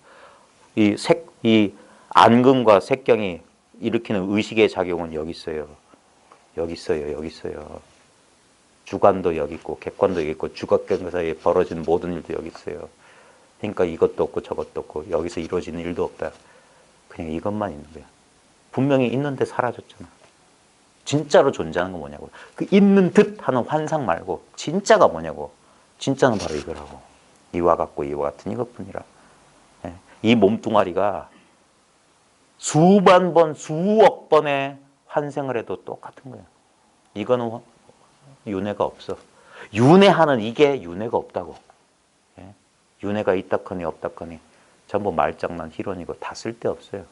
이 안근과 색경이 일으키는 의식의 작용은 여기 있어요. 여기 있어요. 여기 있어요. 주관도 여기 있고 객관도 여기 있고 주각경 사이에 벌어지는 모든 일도 여기 있어요. 그러니까 이것도 없고 저것도 없고 여기서 이루어지는 일도 없다. 그냥 이것만 있는 거야. 분명히 있는데 사라졌잖아. 진짜로 존재하는 건 뭐냐고. 그 있는 듯 하는 환상 말고 진짜가 뭐냐고. 진짜는 바로 이거라고. 이와 같고 이와 같은 이것뿐이라. 이 몸뚱아리가 수만 번, 수억 번의 환생을 해도 똑같은 거예요. 이거는 윤회가 없어. 윤회하는 이게 윤회가 없다고. 윤회가 있다커니 없다커니 전부 말장난 희론이고 다 쓸데없어요.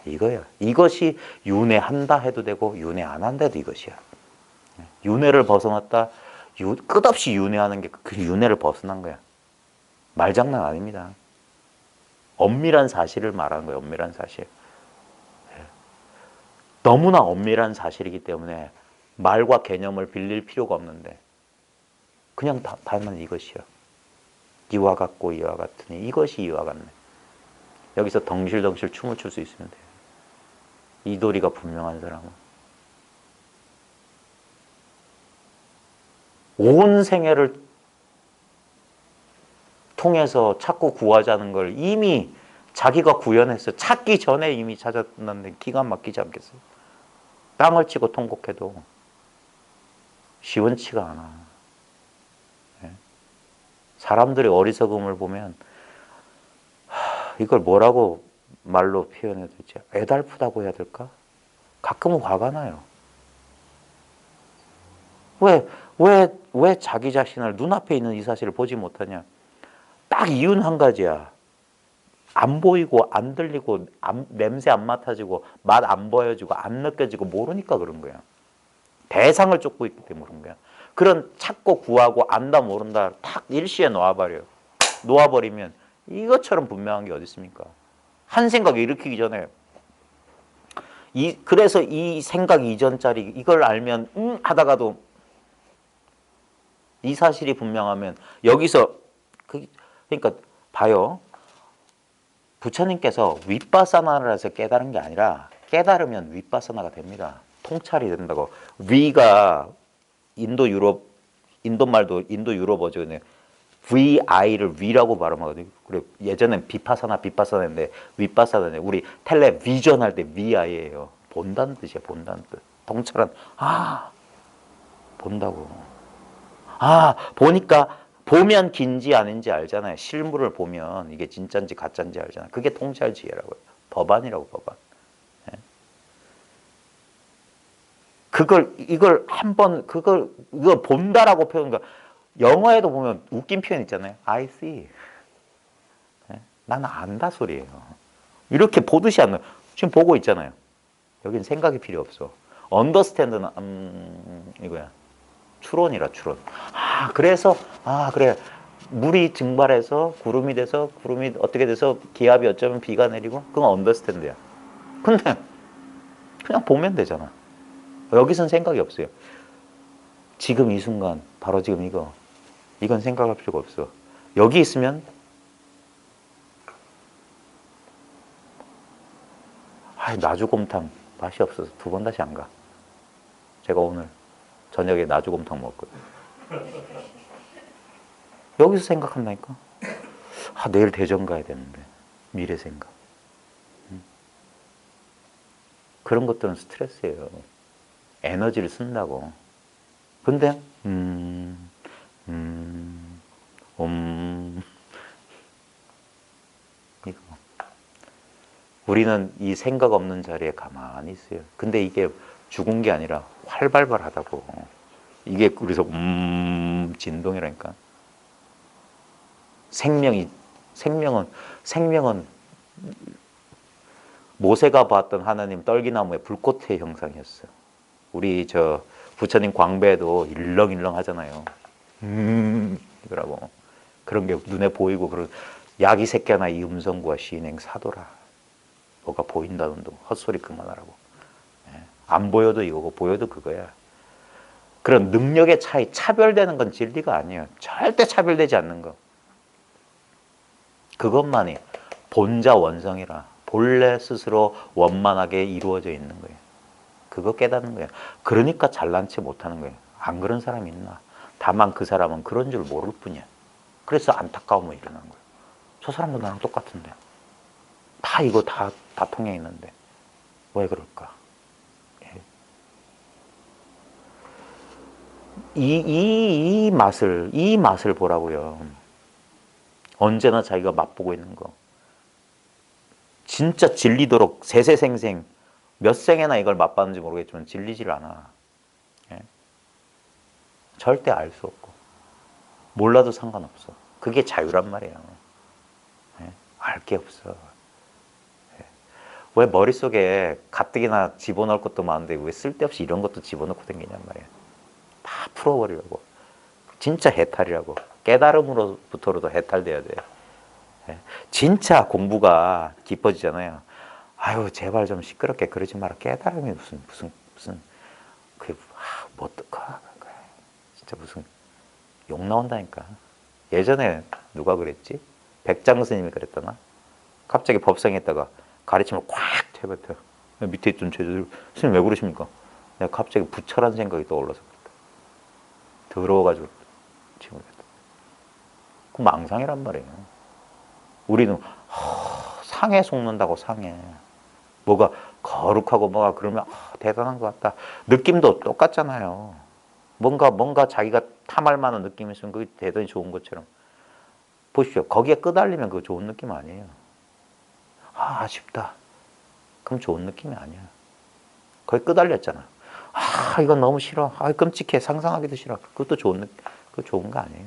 이거야. 이것이 윤회한다 해도 되고 윤회 안 한다 해도 이것이야. 윤회를 벗어났다. 끝없이 윤회하는 게 그 윤회를 벗어난 거야. 말장난 아닙니다. 엄밀한 사실을 말하는 거예요. 엄밀한 사실. 너무나 엄밀한 사실이기 때문에 말과 개념을 빌릴 필요가 없는데 그냥 단만 이것이야. 이와 같고 이와 같으니 이것이 이와 같네. 여기서 덩실덩실 춤을 출 수 있으면 돼요. 이 도리가 분명한 사람은. 온 생애를 통해서 찾고 구하자는 걸 이미 자기가 구현했어요. 찾기 전에 이미 찾았는데 기가 막히지 않겠어요? 땅을 치고 통곡해도 시원치가 않아. 사람들의 어리석음을 보면 이걸 뭐라고 말로 표현해야 될지 애달프다고 해야 될까? 가끔은 화가 나요. 왜 자기 자신을 눈앞에 있는 이 사실을 보지 못하냐? 딱 이유는 한 가지야. 안 보이고 안 들리고 냄새 안 맡아지고 맛 안 보여지고 안 느껴지고 모르니까 그런 거야. 대상을 쫓고 있기 때문에 그런 거야. 그런 찾고 구하고 안다 모른다 탁 일시에 놓아버려요. 놓아버리면 이것처럼 분명한 게 어디 있습니까? 한 생각 일으키기 전에 그래서 이 생각 이전짜리 이걸 알면 하다가도 이 사실이 분명하면 여기서 그러니까 봐요. 부처님께서 윗바사나를 해서 깨달은 게 아니라 깨달으면 윗바사나가 됩니다. 통찰이 된다고. 위가 인도 말도 인도 유럽 어조네. VI를 위라고 발음하거든요. 그래 예전엔 비파사나인데 윗바사나네. 우리 텔레비전 할 때 VI예요. 본다는 뜻이야. 본다는 뜻. 통찰은 본다고. 보니까 보면 긴지 아닌지 알잖아요. 실물을 보면 이게 진짜인지 가짜인지 알잖아요. 그게 통찰지혜라고요. 법안이라고 법안. 이걸 본다라고 표현한 거. 영어에도 보면 웃긴 표현 있잖아요. I see. 나는 안다 소리예요. 이렇게 보듯이 안, 지금 보고 있잖아요. 여긴 생각이 필요 없어. 언더스탠드는, 이거야. 추론이라, 추론. 그래서, 그래. 물이 증발해서 구름이 돼서, 구름이 어떻게 돼서 기압이 어쩌면 비가 내리고, 그건 언더스탠드야. 근데, 그냥 보면 되잖아. 여기선 생각이 없어요. 지금 이 순간, 바로 지금 이거. 이건 생각할 필요가 없어. 여기 있으면, 나주곰탕 맛이 없어서 2번 다시 안 가. 제가 오늘 저녁에 나주곰탕 먹었거든요. 여기서 생각한다니까. 내일 대전 가야 되는데. 미래 생각. 그런 것들은 스트레스예요. 에너지를 쓴다고. 근데 이거. 우리는 이 생각 없는 자리에 가만히 있어요. 근데 이게 죽은 게 아니라 활발하다고. 이게 그래서 진동이라니까. 생명은 모세가 봤던 하나님 떨기나무의 불꽃의 형상이었어. 우리 저 부처님 광배도 일렁일렁 하잖아요. 이거라고. 그런 게 눈에 보이고, 그런 야기 새끼나 이 음성구와 시인행 사도라. 뭐가 보인다는 둥 헛소리 그만하라고. 안 보여도 이거고 보여도 그거야. 그런 능력의 차이, 차별되는 건 진리가 아니에요. 절대 차별되지 않는 거. 그것만이 본자 원성이라. 본래 스스로 원만하게 이루어져 있는 거예요. 그거 깨닫는 거예요. 그러니까 잘난 체 못하는 거예요. 안 그런 사람이 있나? 다만 그 사람은 그런 줄 모를 뿐이야. 그래서 안타까움이 일어나는 거예요. 저 사람도 나랑 똑같은데. 이거 다 통해 있는데. 왜 그럴까? 이 맛을 보라고요. 언제나 자기가 맛보고 있는 거. 진짜 질리도록 세세생생 몇 생에나 이걸 맛봤는지 모르겠지만 질리질 않아. 절대 알 수 없고 몰라도 상관없어. 그게 자유란 말이에요. 알 게 없어. 왜 머릿속에 가뜩이나 집어넣을 것도 많은데 왜 쓸데없이 이런 것도 집어넣고 다니냔 말이야. 다 풀어버리려고. 진짜 해탈이라고. 깨달음으로부터로도 해탈돼야 돼. 진짜 공부가 깊어지잖아요. 아유, 제발 좀 시끄럽게 그러지 마라. 깨달음이 무슨 그게 뭐 어떡하. 진짜 무슨 욕 나온다니까. 예전에 누가 그랬지? 백장 스님이 그랬더나? 갑자기 법상에다가 가르침을 꽉 해뱉어. 밑에 있던 제자들, 스님 왜 그러십니까? 내가 갑자기 부처란 생각이 떠올라서 그랬다. 더러워가지고 지금 그랬다. 그 망상이란 말이에요. 우리는 상에 속는다고. 상에 뭐가 거룩하고 뭐가 그러면 대단한 것 같다. 느낌도 똑같잖아요. 뭔가 자기가 탐할 만한 느낌이 있으면 그게 대단히 좋은 것처럼. 보십시오. 거기에 끄달리면 그거 좋은 느낌 아니에요. 아쉽다. 그럼 좋은 느낌이 아니야. 거기 끄달렸잖아. 이건 너무 싫어. 끔찍해. 상상하기도 싫어. 그것도 그거 좋은 거 아니에요.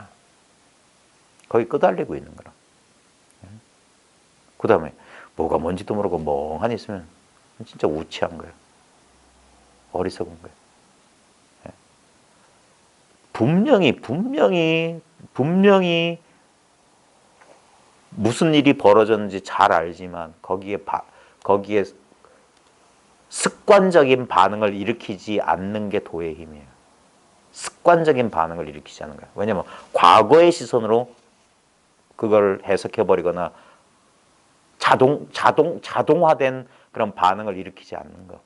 거기 끄달리고 있는 거라. 그 다음에 뭐가 뭔지도 모르고 멍하니 있으면 진짜 우치한 거예요. 어리석은 거예요. 분명히 무슨 일이 벌어졌는지 잘 알지만 거기에 습관적인 반응을 일으키지 않는 게 도의 힘이에요. 습관적인 반응을 일으키지 않는 거예요. 왜냐하면 과거의 시선으로 그걸 해석해버리거나 자동화된 그런 반응을 일으키지 않는 거.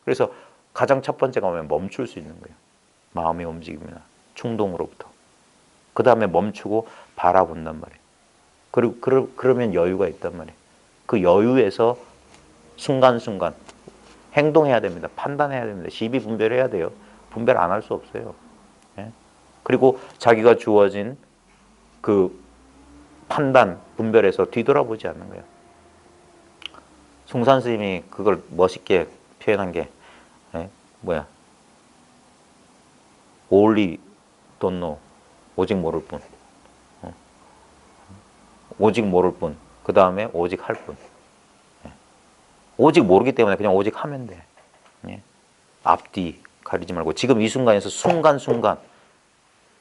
그래서 가장 첫 번째가 뭐냐면 멈출 수 있는 거예요. 마음의 움직임이나 충동으로부터. 그 다음에 멈추고 바라본단 말이에요. 그러면 여유가 있단 말이에요. 그 여유에서 순간순간 행동해야 됩니다. 판단해야 됩니다. 시비분별해야 돼요. 분별 안 할 수 없어요. 그리고 자기가 주어진 그 판단, 분별에서 뒤돌아보지 않는 거예요. 숭산 스님이 그걸 멋있게 표현한 게 only don't know, 오직 모를 뿐. 오직 모를 뿐. 그 다음에 오직 할 뿐. 예. 오직 모르기 때문에 그냥 오직 하면 돼. 예. 앞뒤 가리지 말고 지금 이 순간에서 순간순간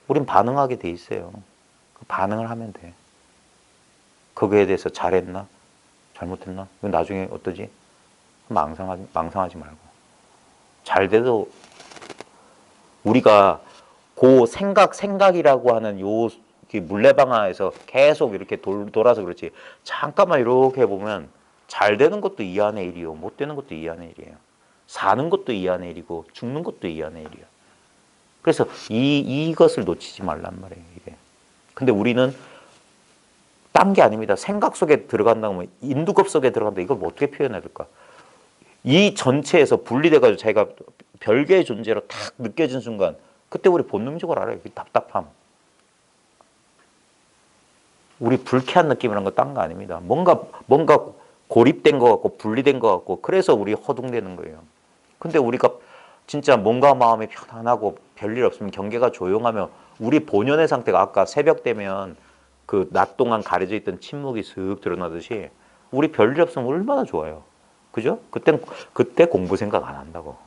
우린 반응하게 돼 있어요. 그 반응을 하면 돼. 거기에 대해서 잘했나? 잘못했나? 나중에 어떠지? 망상하지 말고. 잘 돼도 우리가 그 생각이라고 하는 요 물레방아에서 계속 이렇게 돌아서 그렇지. 잠깐만 이렇게 해보면 잘 되는 것도 2 안의 1이요. 못 되는 것도 2 안의 1이에요. 사는 것도 2 안의 1이고 죽는 것도 2 안의 1이에요. 그래서 이것을 놓치지 말란 말이에요. 이게. 근데 우리는 딴 게 아닙니다. 생각 속에 들어간다고 하면 인두겁 속에 들어간다. 이걸 뭐 어떻게 표현해야 될까? 이 전체에서 분리돼가지고 자기가 별개의 존재로 탁 느껴진 순간 그때 우리 본능적으로 알아요. 답답함. 우리 불쾌한 느낌이란 거 딴 거 아닙니다. 뭔가 고립된 것 같고 분리된 것 같고 그래서 우리 허둥대는 거예요. 근데 우리가 진짜 몸과 마음이 편안하고 별일 없으면 경계가 조용하면 우리 본연의 상태가 아까 새벽 되면 그 낮 동안 가려져 있던 침묵이 슥 드러나듯이 우리 별일 없으면 얼마나 좋아요. 그죠? 그때 공부 생각 안 한다고.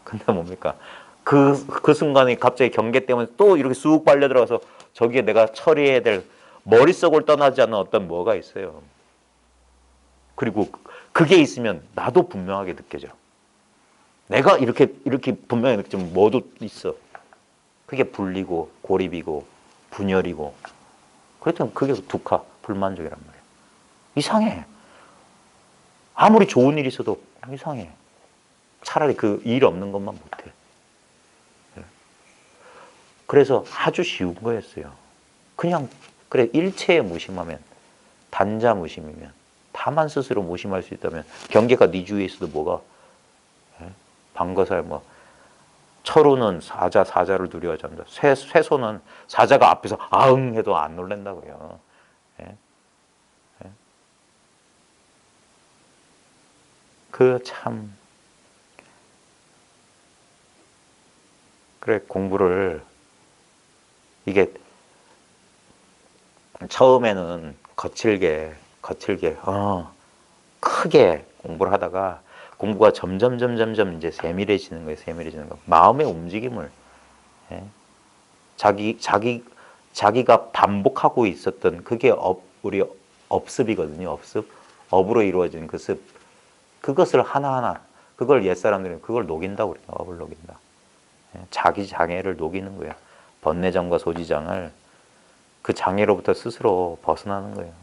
근데 뭡니까? 그 순간이 갑자기 경계 때문에 또 이렇게 쑥 빨려 들어가서 저기에 내가 처리해야 될 머릿속을 떠나지 않는 어떤 뭐가 있어요. 그리고 그게 있으면 나도 분명하게 느껴져. 내가 이렇게 분명히 느끼면 뭐도 있어. 그게 분리고 고립이고 분열이고 그렇다면 그게 두카, 불만족이란 말이야. 이상해. 아무리 좋은 일이 있어도 이상해. 차라리 그 일 없는 것만 못해. 그래서 아주 쉬운 거였어요. 그냥 그래 일체에 무심하면 단자 무심이면 다만 스스로 무심할 수 있다면 경계가 네 주위에 있어도 뭐가 방거살 뭐 철우는 사자를 두려워하지 않는다. 쇠소는 사자가 앞에서 아응 해도 안 놀란다고요. 예? 예? 그 참 그래 공부를 이게 처음에는 거칠게 크게 공부를 하다가 공부가 점점 이제 세밀해지는 거예요. 세밀해지는 거. 마음의 움직임을 예? 자기가 반복하고 있었던 그게 우리 업습이거든요. 업으로 이루어진 그 습. 그것을 하나하나 그걸 옛사람들은 그걸 녹인다고 그래요. 업을 녹인다. 예? 자기 장애를 녹이는 거예요. 번뇌장과 소지장을 그 장애로부터 스스로 벗어나는 거예요.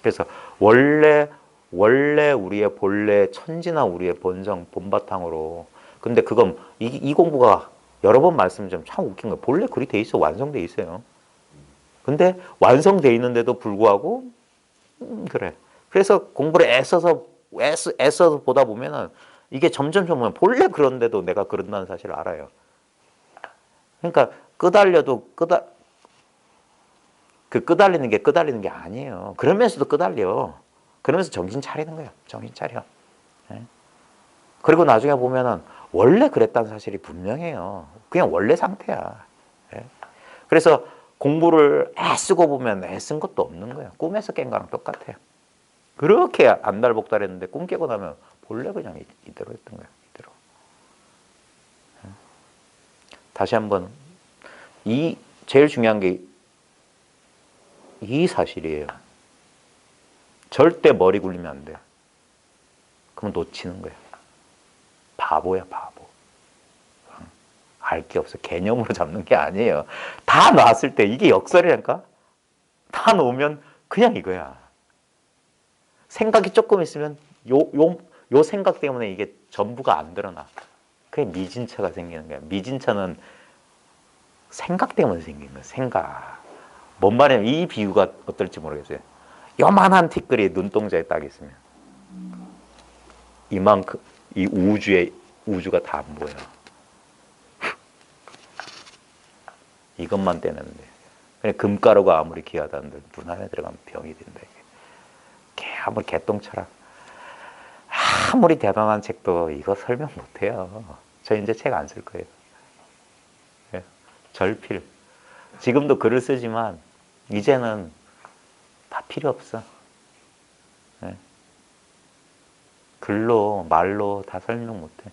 그래서 원래 우리의 본래 천지나 우리의 본성 본바탕으로 근데 그건 이 공부가 여러 번 말씀드리면 참 웃긴 거예요. 본래 그리 돼 있어 완성돼 있어요. 근데 완성돼 있는데도 불구하고 그래. 그래서 공부를 애써서 보다 보면은 이게 점점 보면 본래 그런데도 내가 그런다는 사실을 알아요. 그러니까 끄달리는 게 아니에요. 그러면서도 끄달려. 그러면서 정신 차리는 거예요. 정신 차려. 예? 그리고 나중에 보면은 원래 그랬다는 사실이 분명해요. 그냥 원래 상태야. 예? 그래서 공부를 애쓰고 보면 애쓴 것도 없는 거예요. 꿈에서 깬 거랑 똑같아요. 그렇게 안달복달했는데 꿈 깨고 나면 본래 그냥 이대로 했던 거예요. 이대로. 예? 다시 한번 제일 중요한 게 이 사실이에요. 절대 머리 굴리면 안 돼요. 그럼 놓치는 거예요. 바보야, 바보. 알 게 없어. 개념으로 잡는 게 아니에요. 다 놨을 때 이게 역설이랄까? 다 놓으면 그냥 이거야. 생각이 조금 있으면 요 생각 때문에 이게 전부가 안 드러나. 그게 미진차가 생기는 거야. 미진차는 생각 때문에 생긴 거야. 생각. 뭔 말이냐면 이 비유가 어떨지 모르겠어요. 요만한 티끌이 눈동자에 딱 있으면 이만큼 이 우주가 다 안 보여. 이것만 떼는데 그냥 금가루가 아무리 귀하다는데 눈 안에 들어가면 병이 된다. 이게 아무리 개똥철학 아무리 대단한 책도 이거 설명 못해요. 저 이제 책 안 쓸 거예요. 절필. 지금도 글을 쓰지만 이제는 다 필요 없어. 네. 글로, 말로 다 설명 못해.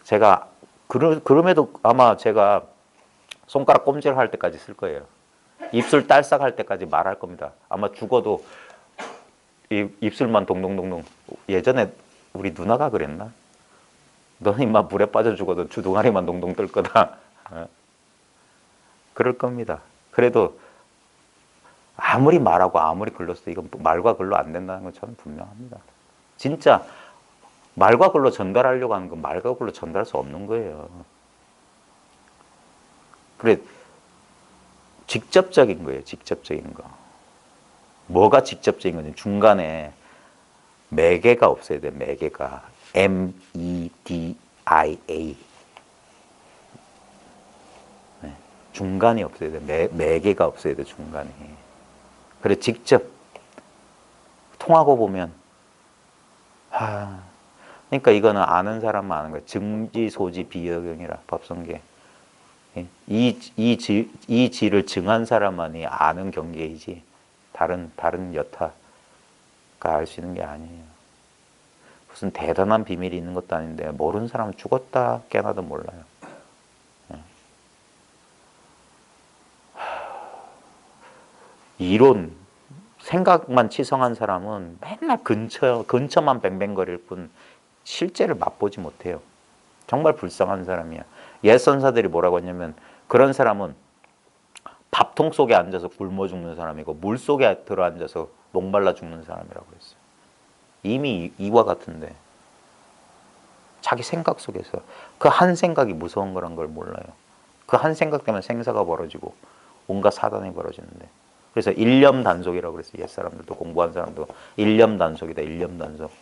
제가, 그럼에도 아마 제가 손가락 꼼질 할 때까지 쓸 거예요. 입술 딸싹 할 때까지 말할 겁니다. 아마 죽어도 입술만 동동동동. 예전에 우리 누나가 그랬나? 너는 임마 물에 빠져 죽어도 주둥아리만 동동 뜰 거다. 그럴 겁니다. 그래도 아무리 말하고 아무리 글로 써도 이건 말과 글로 안 된다는 건 저는 분명합니다. 진짜 말과 글로 전달하려고 하는 건 말과 글로 전달할 수 없는 거예요. 그래, 직접적인 거예요. 직접적인 거. 뭐가 직접적인 건지 중간에 매개가 없어야 돼. 매개가. MEDIA. 네. 중간이 없어야 돼. 매개가 없어야 돼. 중간에. 그래 직접 통하고 보면 그러니까 이거는 아는 사람만 아는 거예요. 증지소지 비여경이라 법성계. 이 지를 증한 사람만이 아는 경계이지 다른 여타가 알 수 있는 게 아니에요. 무슨 대단한 비밀이 있는 것도 아닌데 모르는 사람은 죽었다 깨나도 몰라요. 이론, 생각만 치성한 사람은 맨날 근처만 뱅뱅거릴 뿐 실제를 맛보지 못해요. 정말 불쌍한 사람이야. 옛 선사들이 뭐라고 했냐면 그런 사람은 밥통 속에 앉아서 굶어 죽는 사람이고 물 속에 들어앉아서 목말라 죽는 사람이라고 했어요. 이미 이와 같은데 자기 생각 속에서 그 한 생각이 무서운 거란 걸 몰라요. 그 한 생각 때문에 생사가 벌어지고 온갖 사단이 벌어지는데 그래서 일념단속이라고 그랬어요. 옛사람들도 공부한 사람도 일념단속이다. 일념단속.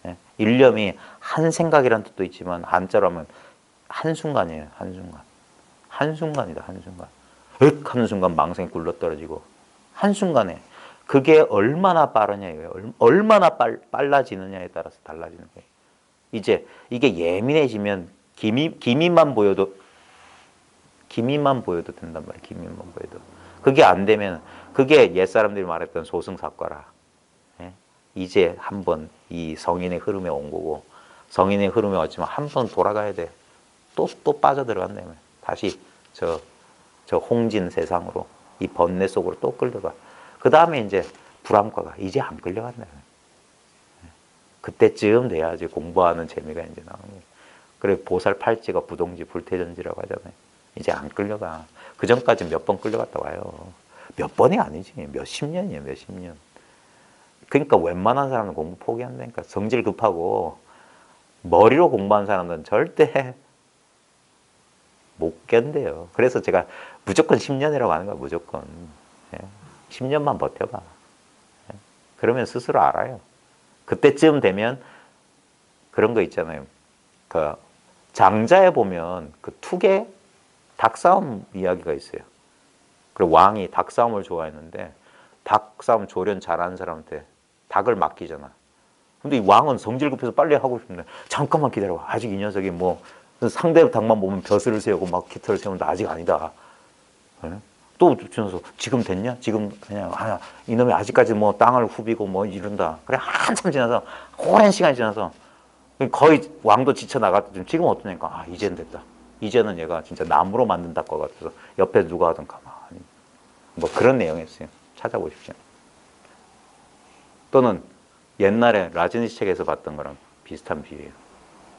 예? 일념이 한 생각이라는 뜻도 있지만 한자로 하면 한순간이에요. 한순간. 한순간이다. 한순간. 윽 하는 순간 망상이 굴러떨어지고 한순간에 그게 얼마나 빠르냐예요. 얼마나 빨라지느냐에 따라서 달라지는 거예요. 이제 이게 예민해지면 기미만 보여도 된단 말이에요. 기미만 보여도. 그게 안 되면 그게 옛사람들이 말했던 소승사과라. 예? 이제 한번 이 성인의 흐름에 온 거고 성인의 흐름에 왔지만 한 번 돌아가야 돼. 또 빠져들어간다. 다시 저 홍진 세상으로 이 번뇌 속으로 또 끌려가. 그 다음에 이제 불암과가 이제 안 끌려간다. 그때쯤 돼야지 공부하는 재미가 이제 나오는 거예요. 그래 보살 팔찌가 부동지 불태전지라고 하잖아요. 이제 안 끌려가. 그 전까지 몇 번 끌려갔다 와요. 몇 번이 아니지. 몇십 년이에요. 몇십 년. 그러니까 웬만한 사람은 공부 포기한다니까. 성질 급하고 머리로 공부하는 사람은 절대 못 견뎌요. 그래서 제가 무조건 10년이라고 하는 거야. 무조건. 10년만 버텨봐. 그러면 스스로 알아요. 그때쯤 되면 그런 거 있잖아요. 그 장자에 보면 그 투계 닭싸움 이야기가 있어요. 그리고 왕이 닭싸움을 좋아했는데 닭싸움 조련 잘하는 사람한테 닭을 맡기잖아. 근데 이 왕은 성질 급해서 빨리 하고 싶은데 잠깐만 기다려. 아직 이 녀석이 뭐 상대 닭만 보면 벼슬을 세우고 막 깃털을 세우는데 아직 아니다. 또 주면서 지금 됐냐? 지금 그냥 이놈이 아직까지 뭐 땅을 후비고 뭐 이런다. 그래 한참 지나서 오랜 시간이 지나서 거의 왕도 지쳐 나갔더니 지금 어떠냐니까 이제는 됐다. 이제는 얘가 진짜 나무로 만든 닭과 같아서 옆에 누가 하든 가만히 뭐 그런 내용이었어요. 찾아보십시오. 또는 옛날에 라지니시 책에서 봤던 거랑 비슷한 비유예요.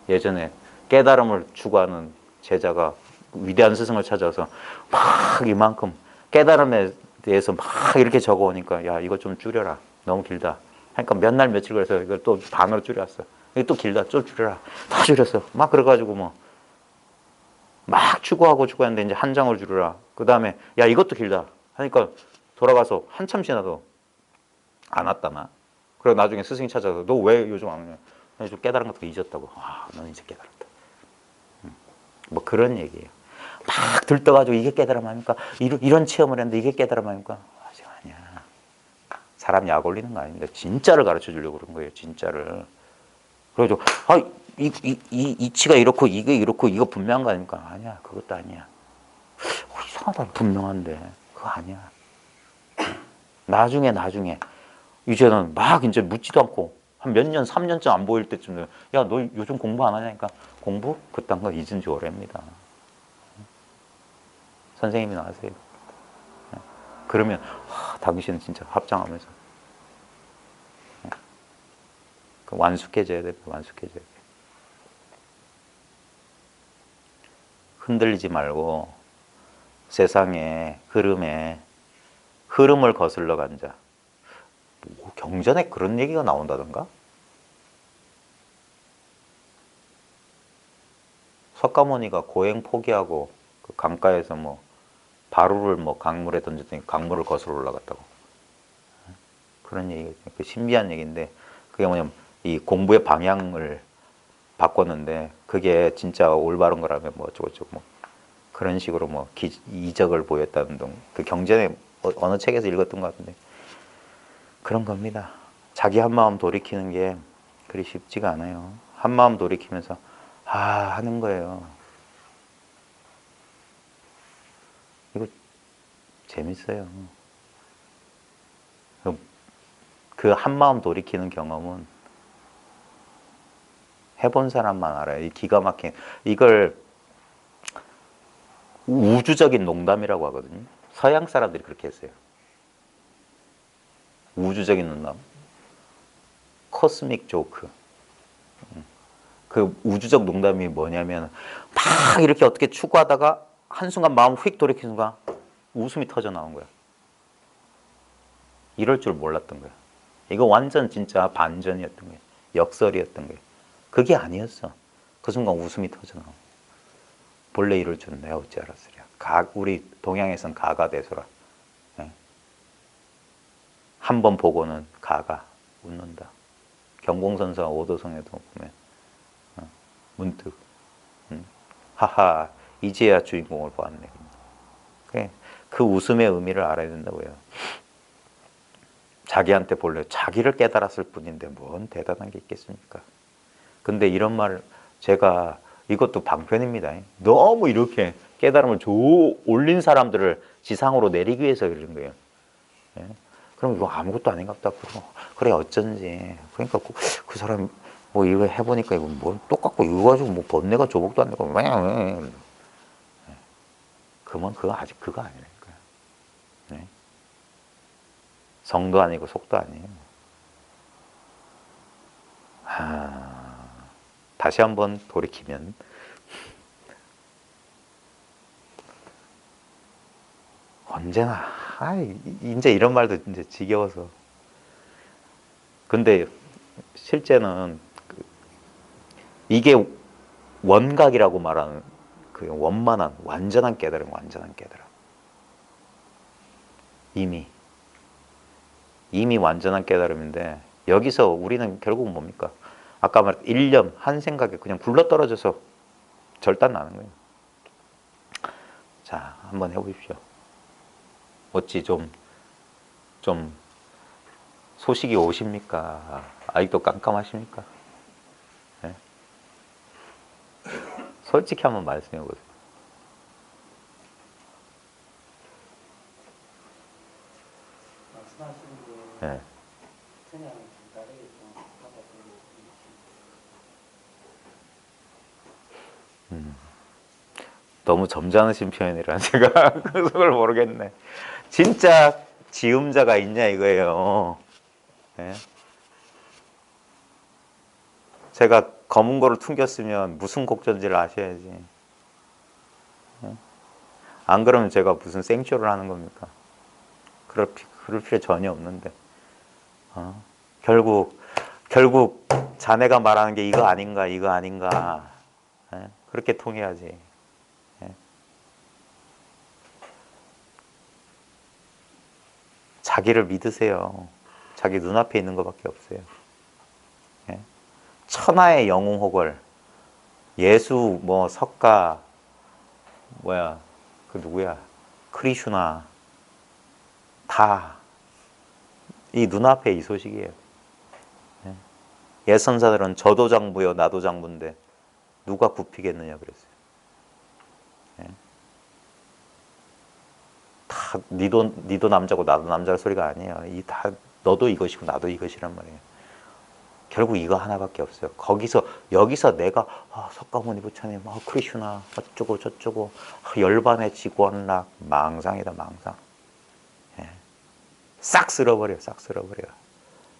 예전에 깨달음을 추구하는 제자가 위대한 스승을 찾아서 막 이만큼 깨달음에 대해서 막 이렇게 적어오니까 야 이거 좀 줄여라. 너무 길다. 그러니까 몇 날 며칠 그래서 이걸 또 반으로 줄였어. 이거 또 길다. 좀 줄여라. 다 줄였어. 막 그래가지고 뭐 막 추구했는데 이제 한 장을 줄여라. 그 다음에 야 이것도 길다. 하니까 돌아가서 한참 지나서 안 왔다나. 그리고 나중에 스승이 찾아서 너 왜 요즘 안 오냐? 좀 깨달은 것도 잊었다고. 넌 이제 깨달았다. 뭐 그런 얘기예요. 막 들떠가지고 이게 깨달음 아닙니까? 이런 체험을 했는데 이게 깨달음 아닙니까? 아직 아니야. 사람 약 올리는 거 아닙니다. 진짜를 가르쳐 주려고 그런 거예요. 진짜를. 그래가지고 이치가 이렇고 이게 이렇고 이거 분명한 거 아닙니까? 아니야. 그것도 아니야. 이상하다. 분명한데 그거 아니야. 나중에 이제는 막 이제 묻지도 않고 한 몇 년, 3년쯤 안 보일 때쯤 야, 너 요즘 공부 안 하냐니까 공부? 그딴 거 잊은 지 오래입니다. 선생님이 나와세요. 그러면 당신은 진짜 합장하면서 완숙해져야 돼. 완숙해져야 돼. 흔들리지 말고 세상의 흐름을 거슬러 간 자. 뭐 경전에 그런 얘기가 나온다던가? 석가모니가 고행 포기하고 그 강가에서 뭐 바루를 뭐 강물에 던졌더니 강물을 거슬러 올라갔다고. 그런 얘기가 그 신비한 얘기인데 그게 뭐냐면 이 공부의 방향을 바꿨는데 그게 진짜 올바른 거라면 뭐 어쩌고저쩌고 뭐 그런 식으로 뭐 이적을 보였다는 등 그 경전에 어느 책에서 읽었던 것 같은데 그런 겁니다. 자기 한마음 돌이키는 게 그리 쉽지가 않아요. 한마음 돌이키면서 하는 거예요. 이거 재밌어요. 그 한마음 돌이키는 경험은 해본 사람만 알아요. 이 기가 막힌 이걸 우주적인 농담이라고 하거든요. 서양 사람들이 그렇게 했어요. 우주적인 농담. 코스믹 조크. 그 우주적 농담이 뭐냐면 막 이렇게 어떻게 추구하다가 한순간 마음 휙 돌이키는 순간 웃음이 터져 나온 거야. 이럴 줄 몰랐던 거야. 이거 완전 진짜 반전이었던 거야. 역설이었던 거야. 그게 아니었어. 그 순간 웃음이 터져 나온 거야. 본래 이럴 줄은 내가 어찌 알았으랴. 우리 동양에선 가가대소라. 한 번 보고는 가가 웃는다. 경공선사 오도성에도 보면 문득 하하 이제야 주인공을 보았네. 그 웃음의 의미를 알아야 된다고요. 자기한테 본래 자기를 깨달았을 뿐인데 뭔 대단한 게 있겠습니까? 근데 이런 말 제가 이것도 방편입니다. 너무 이렇게 깨달음을 올린 사람들을 지상으로 내리기 위해서 그런 거예요. 그럼 이거 아무것도 아닌갑다. 그래 어쩐지. 그러니까 그 사람 뭐 이거 해보니까 이거 뭐 똑같고 이거 가지고 뭐 번뇌가 조복도 안 되고 그러면 그거 아직 그거 아니라니까요. 네? 성도 아니고 속도 아니에요. 다시 한번 돌이키면 언제나 이제 이런 말도 이제 지겨워서. 근데 실제는 이게 원각이라고 말하는 그 원만한 완전한 깨달음, 완전한 깨달음. 이미 완전한 깨달음인데 여기서 우리는 결국은 뭡니까? 아까 말한 일념, 한 생각에 그냥 굴러떨어져서 절단 나는 거예요. 자, 한번 해보십시오. 어찌 좀 소식이 오십니까? 아직도 깜깜하십니까? 네? 솔직히 한번 말씀해 보세요. 말씀하시는 게 네. 그냥 간단하게 좀 받아들이고 너무 점잖으신 표현이라 제가 그걸 모르겠네. 진짜 지음자가 있냐 이거예요. 네? 제가 검은 거를 퉁겼으면 무슨 곡전지를 아셔야지. 네? 안 그러면 제가 무슨 생쇼를 하는 겁니까? 그럴 필요 전혀 없는데. 결국 자네가 말하는 게 이거 아닌가. 네? 그렇게 통해야지. 네? 자기를 믿으세요. 자기 눈앞에 있는 것밖에 없어요. 네? 천하의 영웅호걸, 예수, 뭐 석가, 그 누구야, 크리슈나, 다 이 눈앞에 이 소식이에요. 옛 선사들은 저도 장부요, 나도 장부인데 누가 굽히겠느냐 그랬어요. 다 니도 남자고 나도 남자의 소리가 아니에요. 이 다 너도 이것이고 나도 이것이란 말이에요. 결국 이거 하나밖에 없어요. 여기서 내가 석가모니 부처님, 크리슈나 어쩌고 저쩌고 열반의 지구원락 망상이다 망상. 예. 싹 쓸어버려, 싹 쓸어버려.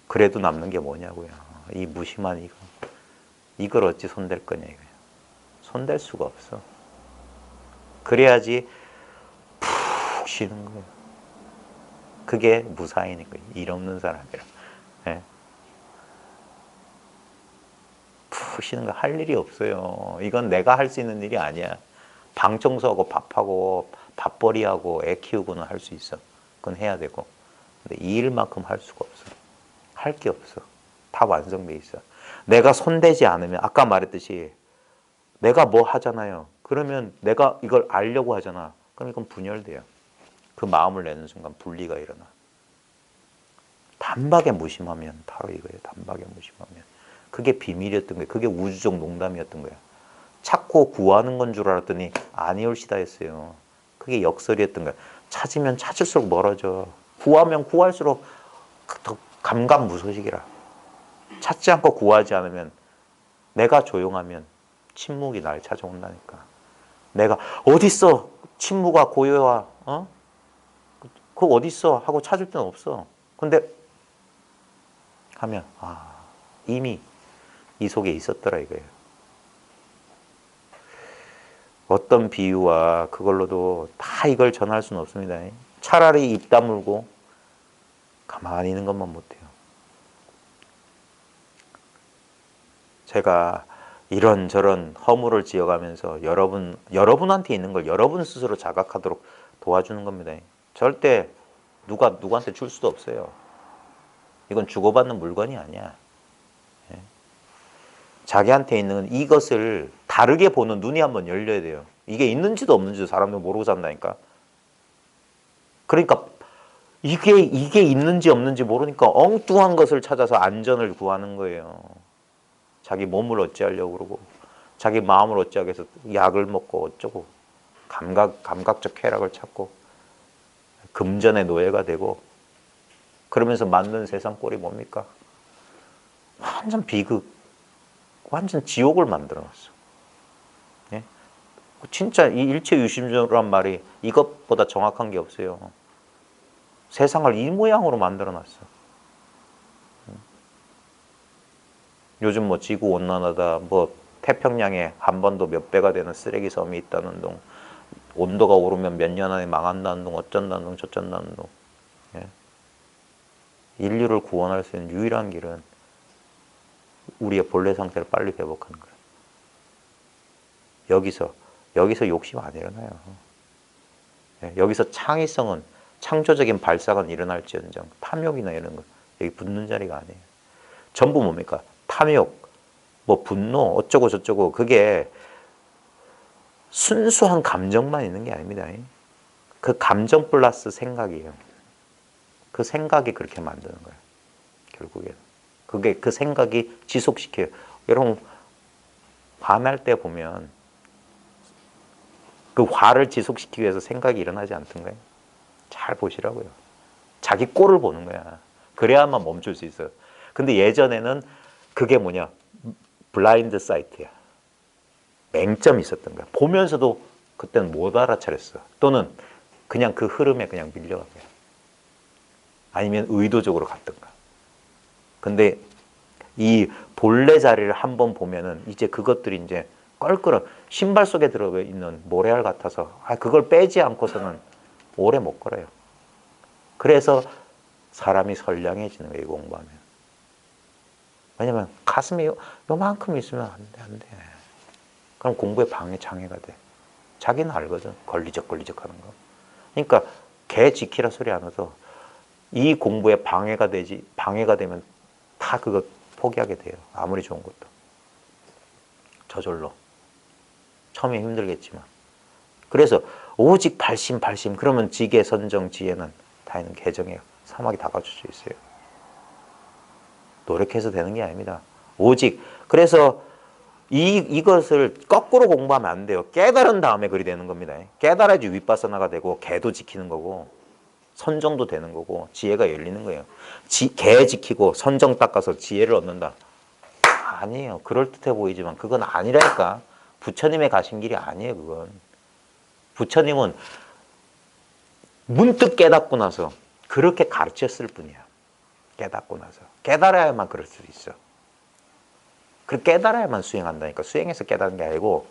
그래도 남는 게 뭐냐고요. 이 무심한 이거. 이걸 어찌 손댈 거냐 이거예요. 손댈 수가 없어. 그래야지 푹 쉬는 거예요. 그게 무사인인 거예요. 일 없는 사람이라. 예. 푹 쉬는 거 할 일이 없어요. 이건 내가 할 수 있는 일이 아니야. 방 청소하고 밥하고 밥벌이하고 애 키우고는 할 수 있어. 그건 해야 되고. 근데 이 일만큼 할 수가 없어. 할 게 없어. 다 완성돼 있어. 내가 손대지 않으면 아까 말했듯이 내가 뭐 하잖아요. 그러면 내가 이걸 알려고 하잖아. 그럼 이건 분열돼요. 그 마음을 내는 순간 분리가 일어나. 단박에 무심하면 바로 이거예요. 단박에 무심하면. 그게 비밀이었던 거예요. 그게 우주적 농담이었던 거예요. 찾고 구하는 건 줄 알았더니 아니올시다 했어요. 그게 역설이었던 거예요. 찾으면 찾을수록 멀어져. 구하면 구할수록 더 감감무소식이라. 찾지 않고 구하지 않으면 내가 조용하면 침묵이 날 찾아온다니까. 내가 어딨어? 침묵아 고요와 그거 어딨어? 하고 찾을 데는 없어. 근데 하면 이미 이 속에 있었더라 이거예요. 어떤 비유와 그걸로도 다 이걸 전할 수는 없습니다. 차라리 입 다물고 가만히 있는 것만 못해요. 제가 이런저런 허물을 지어가면서 여러분한테 있는 걸 여러분 스스로 자각하도록 도와주는 겁니다. 절대 누구한테 줄 수도 없어요. 이건 주고받는 물건이 아니야. 자기한테 있는 이것을 다르게 보는 눈이 한번 열려야 돼요. 이게 있는지도 없는지도 사람들 모르고 산다니까. 그러니까 이게 있는지 없는지 모르니까 엉뚱한 것을 찾아서 안전을 구하는 거예요. 자기 몸을 어찌하려고 그러고 자기 마음을 어찌하기 위해서 약을 먹고 어쩌고 감각적 쾌락을 찾고 금전의 노예가 되고 그러면서 만든 세상 꼴이 뭡니까? 완전 비극, 완전 지옥을 만들어놨어. 예? 진짜 이 일체유심조란 말이 이것보다 정확한 게 없어요. 세상을 이 모양으로 만들어놨어. 요즘 뭐 지구 온난화다, 뭐 태평양에 한 번도 몇 배가 되는 쓰레기 섬이 있다는 둥, 온도가 오르면 몇 년 안에 망한다는 둥, 어쩐다는 둥, 저쩐다는 둥. 예? 인류를 구원할 수 있는 유일한 길은 우리의 본래 상태를 빨리 회복하는 거예요. 여기서 욕심 안 일어나요. 예? 여기서 창의성은 창조적인 발상은 일어날지언정 탐욕이나 이런 거 여기 붙는 자리가 아니에요. 전부 뭡니까? 탐욕, 뭐 분노, 어쩌고 저쩌고 그게 순수한 감정만 있는 게 아닙니다. 그 감정 플러스 생각이에요. 그 생각이 그렇게 만드는 거예요. 결국에는. 그 생각이 지속시켜요. 여러분 화날 때 보면 그 화를 지속시키기 위해서 생각이 일어나지 않던가요? 잘 보시라고요. 자기 꼴을 보는 거야. 그래야만 멈출 수 있어요. 근데 예전에는 그게 뭐냐? 블라인드 사이트야. 맹점이 있었던 거야. 보면서도 그때는 못 알아차렸어. 또는 그냥 그 흐름에 그냥 밀려간 거야. 아니면 의도적으로 갔던가. 근데 이 본래 자리를 한번 보면은 이제 그것들이 이제 껄끄러 신발 속에 들어있는 모래알 같아서 그걸 빼지 않고서는 오래 못 걸어요. 그래서 사람이 선량해지는 거예요, 공부하면. 왜냐면 가슴이 요만큼 있으면 안 돼. 그럼 공부에 장애가 돼. 자기는 알거든. 걸리적 하는 거. 그러니까 개 지키라 소리 안 해서 이 공부에 방해가 되면 다 그거 포기하게 돼요. 아무리 좋은 것도. 저절로. 처음에 힘들겠지만. 그래서 오직 발심 그러면 지계 선정 지혜는 다 있는 개정이에요. 사막이 다 갖춰져 있어요. 노력해서 되는 게 아닙니다. 오직 그래서 이것을 거꾸로 공부하면 안 돼요. 깨달은 다음에 그리 되는 겁니다. 깨달아야지 윗바사나가 되고 개도 지키는 거고 선정도 되는 거고 지혜가 열리는 거예요. 개 지키고 선정 닦아서 지혜를 얻는다. 아니에요. 그럴듯해 보이지만 그건 아니라니까. 부처님의 가신 길이 아니에요. 그건. 부처님은 문득 깨닫고 나서 그렇게 가르쳤을 뿐이야. 깨닫고 나서. 깨달아야만 그럴 수 있어. 그 깨달아야만 수행한다니까. 수행해서 깨닫는 게 아니고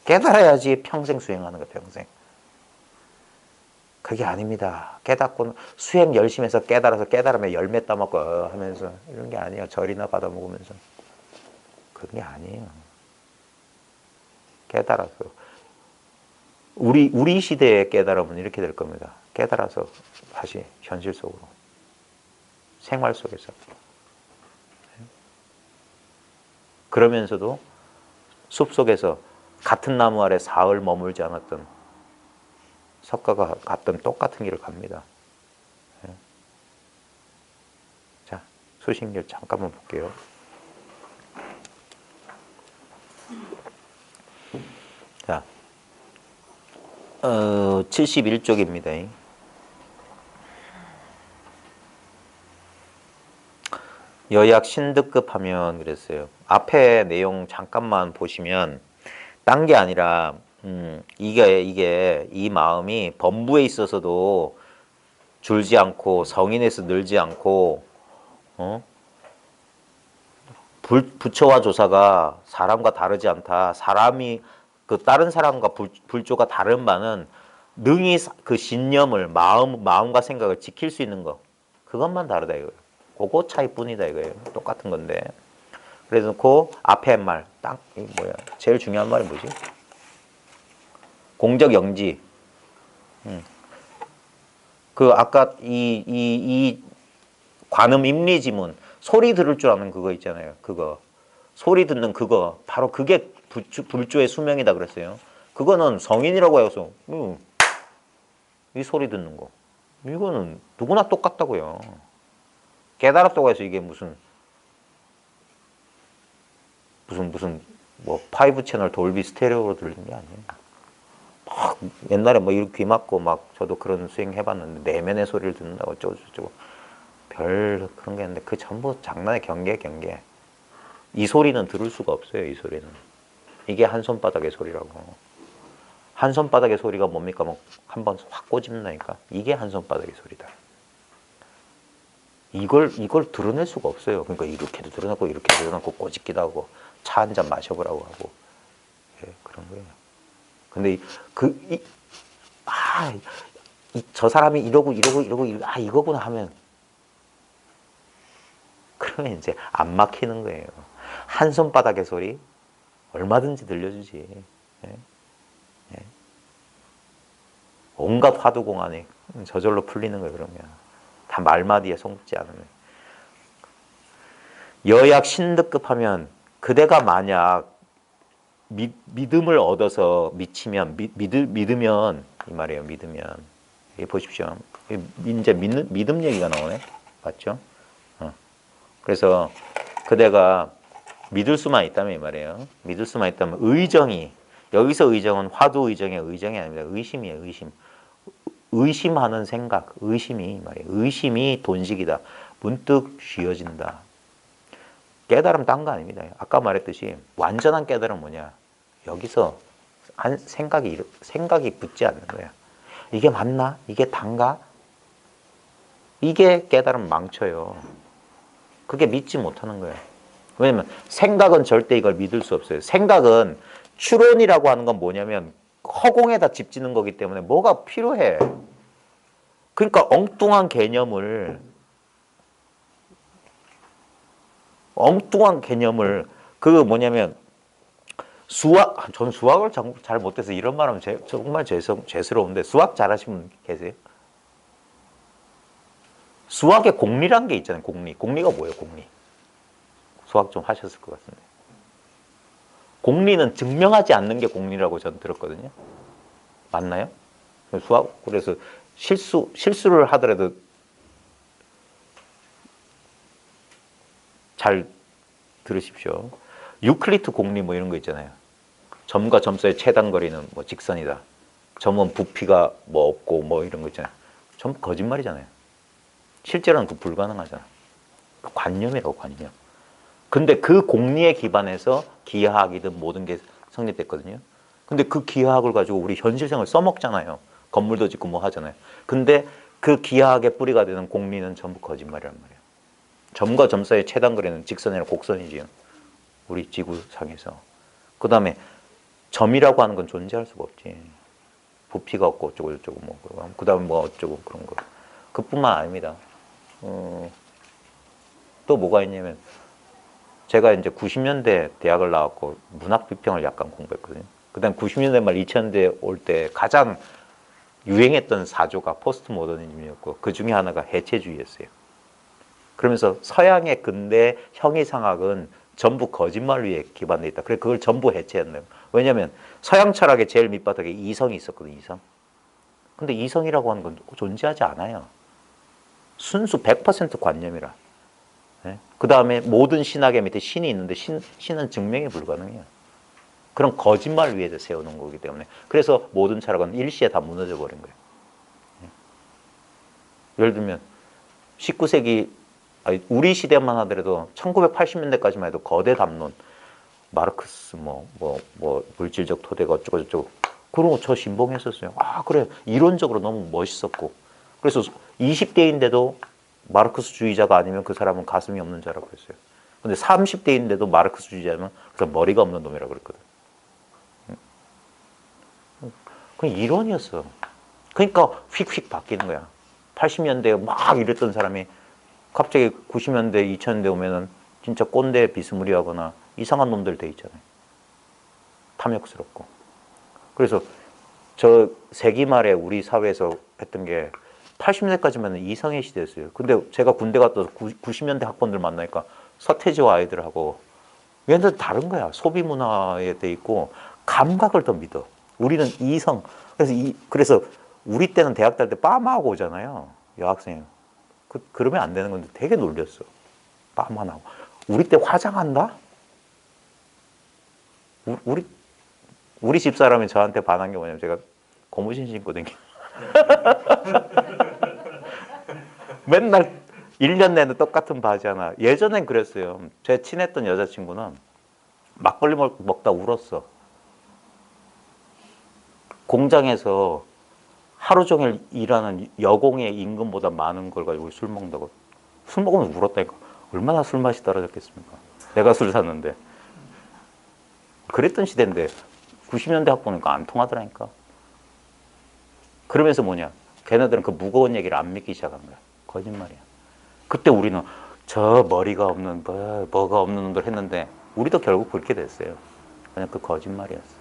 깨달아야지 평생 수행하는 거야. 평생. 그게 아닙니다. 깨닫고 수행 열심히 해서 깨달아서 깨달으면 열매 따먹고 하면서 이런 게 아니에요. 절이나 받아먹으면서. 그런 게 아니에요. 깨달아서. 우리 시대의 깨달음은 이렇게 될 겁니다. 깨달아서 다시 현실 속으로. 생활 속에서. 그러면서도 숲속에서 같은 나무 아래 사흘 머물지 않았던 석가가 갔던 똑같은 길을 갑니다. 자, 수신길 잠깐만 볼게요. 자, 71쪽입니다. 여약 신득급 하면 그랬어요. 앞에 내용 잠깐만 보시면 딴 게 아니라 이게 이 마음이 범부에 있어서도 줄지 않고 성인에서 늘지 않고 부처와 조사가 사람과 다르지 않다. 사람이 그 다른 사람과 불조가 다른 바는 능히 그 신념을 마음과 생각을 지킬 수 있는 거 그것만 다르다 이거예요. 그거 차이뿐이다 이거예요. 똑같은 건데. 그래서 그 앞에 말 딱 뭐야? 제일 중요한 말이 뭐지? 공적 영지. 그 아까 이 관음 임리지문 소리 들을 줄 아는 그거 있잖아요. 그거 소리 듣는 그거 바로 그게 불조의 수명이다 그랬어요. 그거는 성인이라고 해서 이 소리 듣는 거 이거는 누구나 똑같다고요. 깨달았다고 해서 이게 무슨 뭐 5 채널 돌비 스테레오로 들리는 게 아니에요. 막 옛날에 뭐 이렇게 귀 막고 막 저도 그런 수행 해봤는데 내면의 소리를 듣는다고 어쩌고 별 그런 게 있는데 그 전부 장난의 경계. 이 소리는 들을 수가 없어요. 이 소리는 이게 한 손바닥의 소리라고. 한 손바닥의 소리가 뭡니까? 뭐 한번 확 꼬집는다니까. 이게 한 손바닥의 소리다. 이걸 드러낼 수가 없어요. 그러니까 이렇게도 드러나고 이렇게도 드러나고 꼬집기도 하고 차 한 잔 마셔보라고 하고 그런 거예요. 근데 저 사람이 이러고 이거구나 하면 그러면 이제 안 막히는 거예요. 한 손바닥의 소리 얼마든지 들려주지. 온갖 화두 공안이 저절로 풀리는 거예요. 그러면 다 말마디에 속지 않으면. 여약 신득급 하면 그대가 만약 믿음을 얻어서 믿으면 이 말이에요. 믿으면 보십시오. 이제 믿음 얘기가 나오네. 맞죠? 그래서 그대가 믿을 수만 있다면 이 말이에요. 믿을 수만 있다면 의정이 여기서 의정은 화두 의정의 의정이 아닙니다. 의심이에요. 의심하는 생각, 의심이 말이에요. 의심이 돈식이다. 문득 쥐어진다. 깨달음 딴 거 아닙니다. 아까 말했듯이 완전한 깨달음은 뭐냐? 여기서 생각이 붙지 않는 거야. 이게 맞나? 이게 단가? 이게 깨달음 망쳐요. 그게 믿지 못하는 거예요. 왜냐면 생각은 절대 이걸 믿을 수 없어요. 생각은 추론이라고 하는 건 뭐냐면 허공에다 집 짓는 거기 때문에 뭐가 필요해. 그러니까 엉뚱한 개념을 그거 뭐냐면 전 수학을 잘 못해서 이런 말 하면 정말 죄스러운데 수학 잘하시는 분 계세요? 수학의 공리란 게 있잖아요. 공리가 뭐예요? 공리. 수학 좀 하셨을 것 같은데. 공리는 증명하지 않는 게 공리라고 전 들었거든요. 맞나요? 수학 그래서 실수를 하더라도 잘 들으십시오. 유클리드 공리 뭐 이런 거 있잖아요. 점과 점 사이의 최단 거리는 뭐 직선이다. 점은 부피가 뭐 없고 뭐 이런 거 있잖아요. 전부 거짓말이잖아요. 실제로는 그 불가능하잖아. 관념이라고, 관념. 근데 그 공리에 기반해서 기하학이든 모든 게 성립됐거든요. 근데 그 기하학을 가지고 우리 현실생활 써먹잖아요. 건물도 짓고 뭐 하잖아요. 근데 그 기하학의 뿌리가 되는 공리는 전부 거짓말이란 말이에요. 점과 점 사이의 최단거리는 직선이나 곡선이지요. 우리 지구상에서. 그 다음에 점이라고 하는 건 존재할 수가 없지. 부피가 없고 어쩌고 저쩌고 뭐. 그 다음에 뭐 어쩌고 그런 거. 그뿐만 아닙니다. 또 뭐가 있냐면 제가 이제 90년대 대학을 나왔고 문학 비평을 약간 공부했거든요. 그다음 90년대 말 2000년대 올 때 가장 유행했던 사조가 포스트 모더니즘이었고 그 중에 하나가 해체주의였어요. 그러면서 서양의 근대 형이상학은 전부 거짓말 위에 기반돼 있다. 그래 그걸 전부 해체했네요. 왜냐하면 서양 철학의 제일 밑바닥에 이성이 있었거든요. 이성. 근데 이성이라고 하는 건 존재하지 않아요. 순수 100% 관념이라. 네? 그 다음에 모든 신학의 밑에 신이 있는데 신은 증명이 불가능해요. 그런 거짓말 위에서 세우는 거기 때문에. 그래서 모든 철학은 일시에 다 무너져 버린 거예요. 예를 들면 19세기 우리 시대만 하더라도 1980년대까지만 해도 거대 담론 마르크스 물질적 토대가 어쩌고 저쩌고 그런 거 저 신봉했었어요. 아 그래 이론적으로 너무 멋있었고 그래서 20대인데도 마르크스주의자가 아니면 그 사람은 가슴이 없는 자라고 했어요. 근데 30대인데도 마르크스주의자면 그 사람 머리가 없는 놈이라고 그랬거든. 그냥 이론이었어. 그러니까 휙휙 바뀌는 거야. 80년대에 막 이랬던 사람이 갑자기 90년대, 2000년대 오면은 진짜 꼰대 비스무리하거나 이상한 놈들 돼 있잖아요. 탐욕스럽고. 그래서 저 세기 말에 우리 사회에서 했던 게 80년대까지만 이성의 시대였어요. 근데 제가 군대 갔다 90년대 학번들 만나니까 서태지와 아이들하고 얘네들 다른 거야. 소비 문화에 돼 있고 감각을 더 믿어. 우리는 이성. 그래서 우리 때는 대학 다닐 때 빠마하고 오잖아요. 여학생. 그러면 안 되는 건데 되게 놀렸어. 빠만 하고. 우리 때 화장한다? 우리 집사람이 저한테 반한 게 뭐냐면 제가 고무신 신고 다니고 맨날 1년 내내 똑같은 바지 하나. 예전엔 그랬어요. 제 친했던 여자친구는 막걸리 먹다 울었어. 공장에서 하루 종일 일하는 여공의 임금보다 많은 걸 가지고 술 먹는다고. 술 먹으면 울었다니까. 얼마나 술 맛이 떨어졌겠습니까? 내가 술 샀는데. 그랬던 시대인데 90년대 학번이니까 안 통하더라니까. 그러면서 뭐냐. 걔네들은 그 무거운 얘기를 안 믿기 시작한 거야. 거짓말이야. 그때 우리는 저 머리가 없는 뭐가 없는 놈들 했는데 우리도 결국 그렇게 됐어요. 그냥 그 거짓말이었어.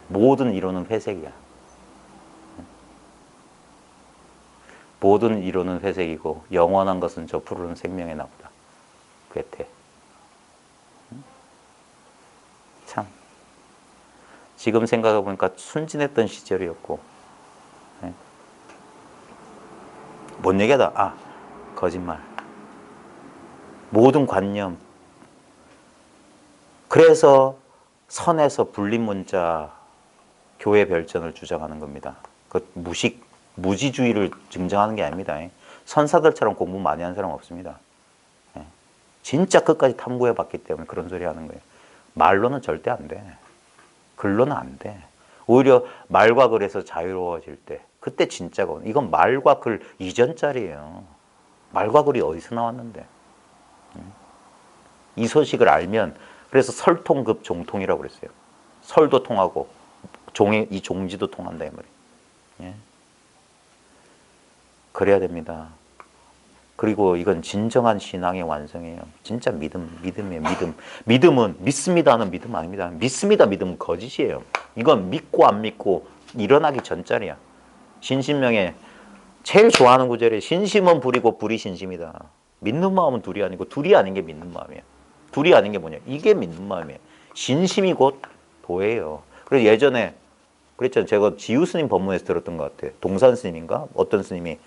모든 이론은 회색이야. 모든 이론은 회색이고 영원한 것은 저 푸르른 생명의 나무다. 괴테. 참 지금 생각해보니까 순진했던 시절이었고 뭔 얘기하다 거짓말. 모든 관념. 그래서 선에서 불린문자 교회 별전을 주장하는 겁니다. 그 무지주의를 증정하는 게 아닙니다. 선사들처럼 공부 많이 한 사람 없습니다. 진짜 끝까지 탐구해봤기 때문에 그런 소리 하는 거예요. 말로는 절대 안 돼. 글로는 안 돼. 오히려 말과 글에서 자유로워질 때 그때 진짜가 이건 말과 글 이전짜리예요. 말과 글이 어디서 나왔는데. 이 소식을 알면 그래서 설통급 종통이라고 그랬어요. 설도 통하고 이 종지도 통한다 이 말이에요. 그래야 됩니다. 그리고 이건 진정한 신앙의 완성이에요. 진짜 믿음이에요. 믿음은 믿습니다는 믿음 아닙니다. 믿습니다 믿음은 거짓이에요. 이건 믿고 안 믿고 일어나기 전짜리야. 신신명에 제일 좋아하는 구절이 신심은 불이고 불이 신심이다. 믿는 마음은 둘이 아니고 둘이 아닌 게 믿는 마음이에요. 둘이 아닌 게 뭐냐? 이게 믿는 마음이에요. 신심이 곧 도예요. 그래서 예전에 그랬잖아요. 제가 지우 스님 법문에서 들었던 것 같아요. 동산 스님인가? 어떤 스님이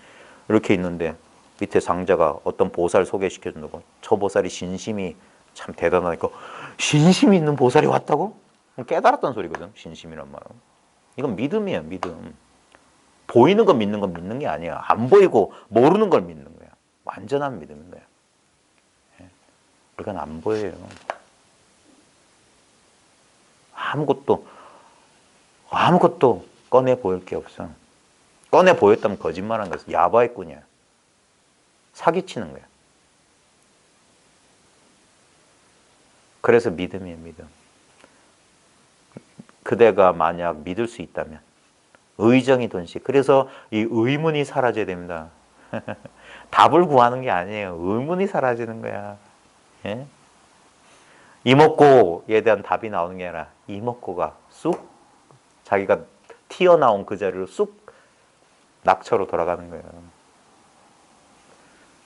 이렇게 있는데 밑에 상자가 어떤 보살 소개시켜준다고. 저 보살이 신심이 참 대단하니까 신심이 있는 보살이 왔다고? 깨달았던 소리거든. 신심이란 말은. 이건 믿음이에요. 믿음. 보이는 거 믿는 건 믿는 게 아니에요. 안 보이고 모르는 걸 믿는 거야. 완전한 믿음인 거야. 우리가 안 보여요. 아무것도 꺼내 보일 게 없어. 꺼내 보였다면 거짓말한 거야. 야바이꾼이야. 사기치는 거야. 그래서 믿음이에요, 믿음. 그대가 만약 믿을 수 있다면 의정이 돈씩. 그래서 이 의문이 사라져야 됩니다. 답을 구하는 게 아니에요. 의문이 사라지는 거야. 예? 이목고에 대한 답이 나오는 게 아니라 이목고가 쑥 자기가 튀어나온 그 자리로 쑥 낙처로 돌아가는 거예요.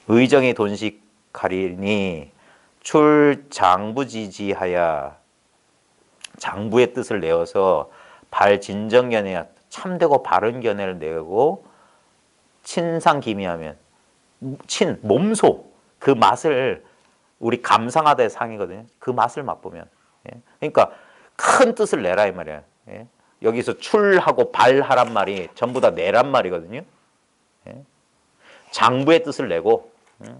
의정이 돈식 가리니 출장부지지하야 장부의 뜻을 내어서 발진정견에 참되고 바른 견해를 내고 친상기미하면 몸소 그 맛을 우리 감상하다의 상이거든요. 그 맛을 맛보면. 그러니까 큰 뜻을 내라 이 말이야. 여기서 출하고 발하란 말이 전부 다 내란 말이거든요. 장부의 뜻을 내고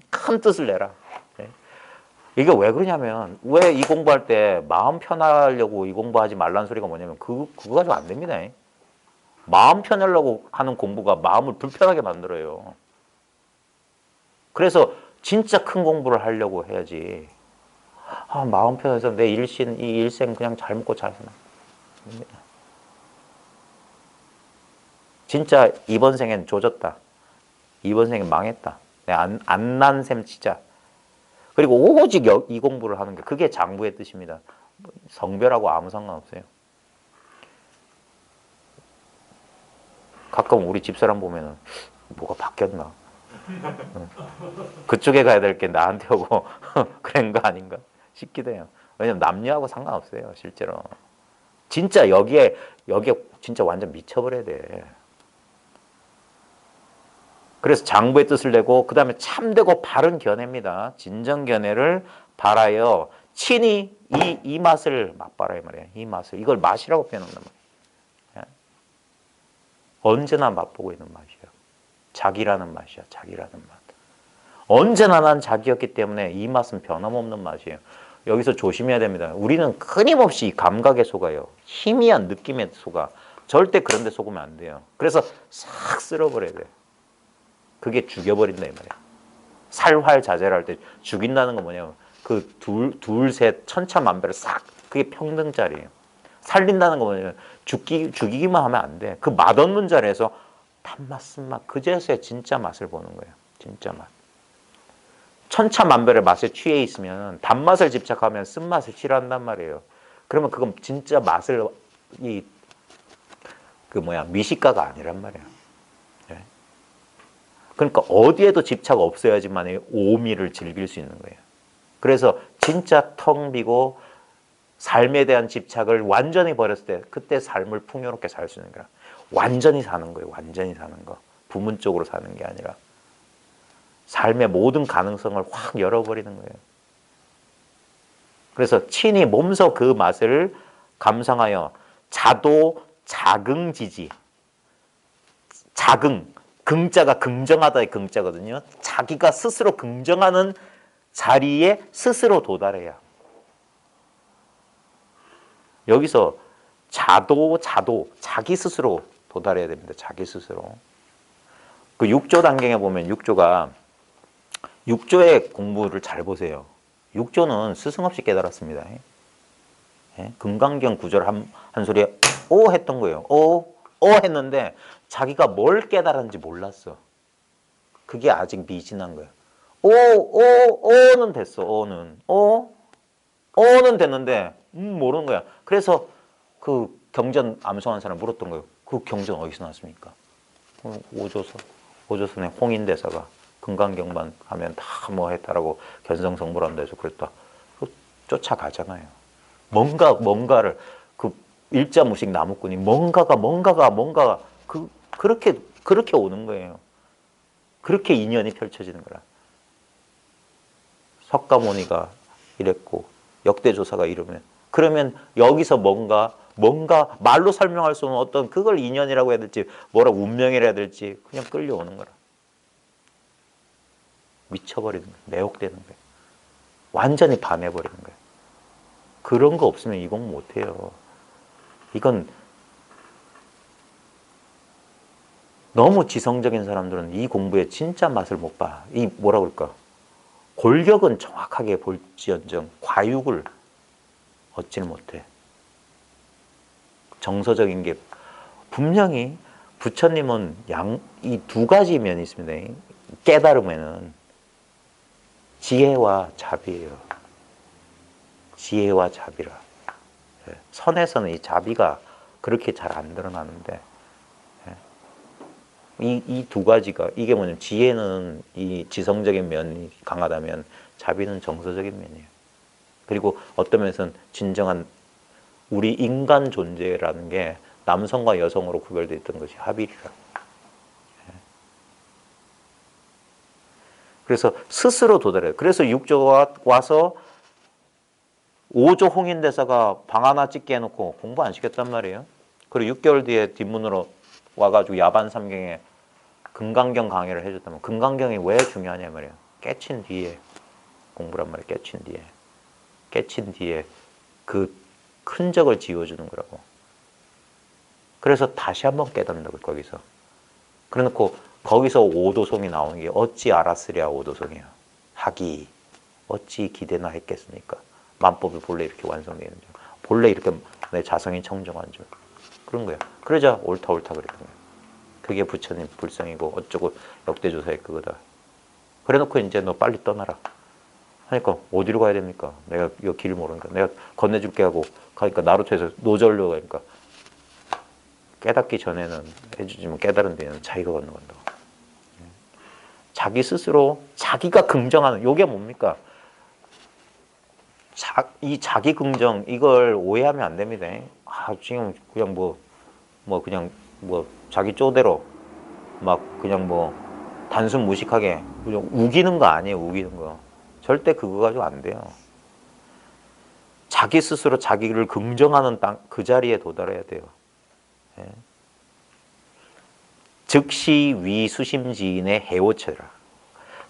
큰 뜻을 내라. 이게 왜 그러냐면 왜 이 공부할 때 마음 편하려고 이 공부하지 말라는 소리가 뭐냐면 그거 가지고 안 됩니다. 마음 편하려고 하는 공부가 마음을 불편하게 만들어요. 그래서 진짜 큰 공부를 하려고 해야지. 마음 편해서 내 이 일생 그냥 잘 먹고 잘 사나. 진짜 이번 생엔 조졌다. 이번 생엔 망했다. 안 난 셈 치자. 그리고 오직 이 공부를 하는 게 그게 장부의 뜻입니다. 성별하고 아무 상관없어요. 가끔 우리 집사람 보면은 뭐가 바뀌었나? 그쪽에 가야 될 게 나한테 오고 그런 거 아닌가 싶기도 해요. 왜냐면 남녀하고 상관없어요, 실제로. 진짜 여기에 진짜 완전 미쳐버려야 돼. 그래서 장부의 뜻을 내고 그 다음에 참되고 바른 견해입니다. 진정견해를 바라여 친히 이 맛을 맛봐라 이 말이에요. 이 맛을. 이걸 맛이라고 표현한단 말이에요. 언제나 맛보고 있는 맛이에요. 자기라는 맛이야. 자기라는 맛. 언제나 난 자기였기 때문에 이 맛은 변함없는 맛이에요. 여기서 조심해야 됩니다. 우리는 끊임없이 이 감각에 속아요. 희미한 느낌에 속아. 절대 그런 데 속으면 안 돼요. 그래서 싹 쓸어버려야 돼요. 그게 죽여버린다 이 말이야. 살활자제를 할 때 죽인다는 건 뭐냐면 그 둘, 셋 천차만별을 싹 그게 평등짜리예요. 살린다는 건 뭐냐면 죽이기만 하면 안 돼. 그 맛없는 자리에서 단맛, 쓴맛 그제서야 진짜 맛을 보는 거예요. 진짜 맛. 천차만별의 맛에 취해 있으면 단맛을 집착하면 쓴맛을 싫어한단 말이에요. 그러면 그건 진짜 맛을 미식가가 아니란 말이야. 그러니까 어디에도 집착 없어야지만 오미를 즐길 수 있는 거예요. 그래서 진짜 텅 비고 삶에 대한 집착을 완전히 버렸을 때 그때 삶을 풍요롭게 살 수 있는 거야. 완전히 사는 거예요. 완전히 사는 거. 부문적으로 사는 게 아니라 삶의 모든 가능성을 확 열어버리는 거예요. 그래서 친히 몸소 그 맛을 감상하여 자도 자긍지지. 자긍. 긍자가 긍정하다의 긍자거든요. 자기가 스스로 긍정하는 자리에 스스로 도달해야. 여기서 자도 자기 스스로 도달해야 됩니다. 자기 스스로. 그 6조 단경에 보면 6조의 공부를 잘 보세요. 6조는 스승 없이 깨달았습니다. 금강경 구절 한 소리에 오 했던 거예요. 오 했는데 자기가 뭘 깨달았는지 몰랐어. 그게 아직 미진한 거야. 오는 됐어. 오는 됐는데 모르는 거야. 그래서 그 경전 암송한 사람 물었던 거예요. 그 경전 어디서 나왔습니까? 오조선의 홍인대사가 금강경만 하면 다 뭐 했다라고 견성성불한다 해서 그랬다. 쫓아가잖아요. 뭔가를 그 일자무식 나무꾼이 뭔가가 그렇게 오는 거예요. 그렇게 인연이 펼쳐지는 거라. 석가모니가 이랬고 역대조사가 이러면 그러면 여기서 뭔가 뭔가 말로 설명할 수 없는 어떤 그걸 인연이라고 해야 될지 뭐라 운명이라 해야 될지 그냥 끌려오는 거라. 미쳐버리는 거야. 매혹되는 거야. 완전히 반해버리는 거야. 그런 거 없으면 이 공부 못해요. 이건 너무 지성적인 사람들은 이 공부의 진짜 맛을 못 봐. 이 뭐라 그럴까? 골격은 정확하게 볼지언정 과육을 얻지는 못해. 정서적인 게 분명히 부처님은 이 두 가지 면이 있습니다. 깨달음에는 지혜와 자비예요. 지혜와 자비라. 선에서는 이 자비가 그렇게 잘 안 드러나는데 이 두 가지가 이게 뭐냐면 지혜는 이 지성적인 면이 강하다면 자비는 정서적인 면이에요. 그리고 어떤 면에서는 진정한 우리 인간 존재라는 게 남성과 여성으로 구별되어 있던 것이 합일이라. 그래서 스스로 도달해요. 그래서 6조가 와서 5조 홍인대사가 방 하나 찍게 해놓고 공부 안 시켰단 말이에요. 그리고 6개월 뒤에 뒷문으로 와가지고 야반 삼경에 금강경 강의를 해줬다면 금강경이 왜 중요하냐 말이에요. 깨친 뒤에 공부란 말이에요. 깨친 뒤에 그 흔적을 지워주는 거라고. 그래서 다시 한번 깨닫는다고 거기서. 그래놓고 거기서 오도송이 나오는 게 어찌 알았으랴 오도송이야. 하기 어찌 기대나 했겠습니까. 만법이 본래 이렇게 완성되는 줄. 본래 이렇게 내 자성이 청정한 줄. 그런 거야. 그러자 옳다 그랬던 거야. 그게 부처님 불성이고 어쩌고 역대조사의 그거다. 그래놓고 이제 너 빨리 떠나라. 하니까 어디로 가야 됩니까? 내가 이거 길 모르니까 내가 건네줄게 하고 가니까 나루터에서 노절로 가니까 깨닫기 전에는 해주지만 깨달은 뒤에는 자기가 건너간다. 자기 스스로 자기가 긍정하는 요게 뭡니까? 이 자기 긍정 이걸 오해하면 안 됩니다. 지금 그냥 그냥 자기 쪼대로 막 그냥 단순 무식하게 그냥 우기는 거 아니에요. 우기는 거. 절대 그거 가지고 안 돼요. 자기 스스로 자기를 긍정하는 그 자리에 도달해야 돼요. 예. 즉시 위수심지인의 해오체라.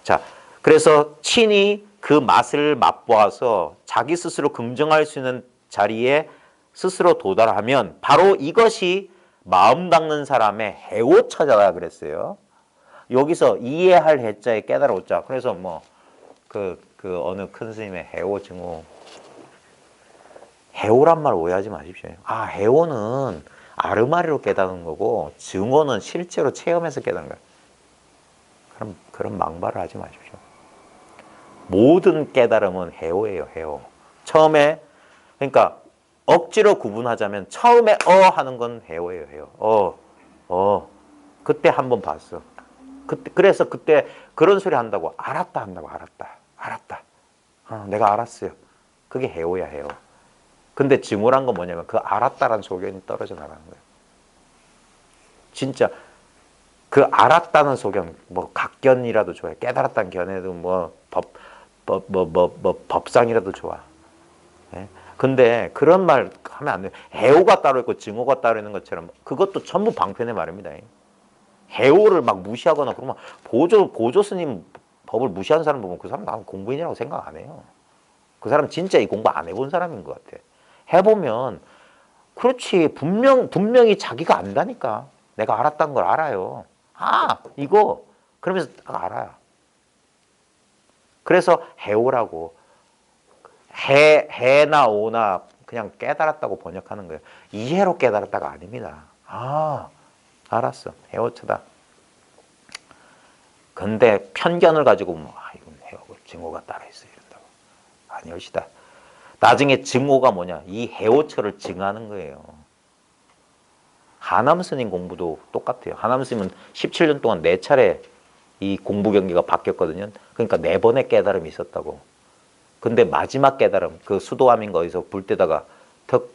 자, 그래서 친히 그 맛을 맛보아서 자기 스스로 긍정할 수 있는 자리에 스스로 도달하면 바로 이것이 마음 닦는 사람의 해오처자라 그랬어요. 여기서 이해할 해자에 깨달아 오자. 그래서 어느 큰 스님의 해오 증오. 해오란 말 오해하지 마십시오. 해오는 아르마리로 깨닫는 거고 증오는 실제로 체험해서 깨닫는 거예요. 그런 망발을 하지 마십시오. 모든 깨달음은 해오예요. 해오. 처음에 그러니까 억지로 구분하자면 처음에 하는 건 해오예요. 해오. 그때 한번 봤어. 그래서 그때 그런 소리 한다고 알았다 한다고 알았다. 내가 알았어요. 그게 해오야 해오. 근데 증오란 건 뭐냐면 그 알았다라는 소견이 떨어져 나가는 거예요. 진짜 그 알았다는 소견 각견이라도 좋아요. 깨달았다는 견해도 법상이라도 좋아. 예? 근데 그런 말 하면 안 돼요. 해오가 따로 있고 증오가 따로 있는 것처럼 그것도 전부 방편의 말입니다. 해오를 막 무시하거나 그러면 보조 스님 법을 무시하는 사람 보면 그 사람 나는 공부인이라고 생각 안 해요. 그 사람 진짜 이 공부 안 해본 사람인 것 같아. 해보면 그렇지 분명히 자기가 안다니까. 내가 알았다는 걸 알아요. 이거 그러면서 딱 알아요. 그래서 해오라고 해나 오나 그냥 깨달았다고 번역하는 거예요. 이해로 깨달았다가 아닙니다. 알았어. 해오처다. 근데 편견을 가지고 이건 해오고 증오가 따로 있어 이런다고. 아니오시다. 나중에 증오가 뭐냐? 이 해오처를 증하는 거예요. 하남 스님 공부도 똑같아요. 하남 스님은 17년 동안 4차례 이 공부 경계가 바뀌었거든요. 그러니까 4번의 깨달음이 있었다고. 근데 마지막 깨달음, 그 수도암인 거기서 불 때다가 턱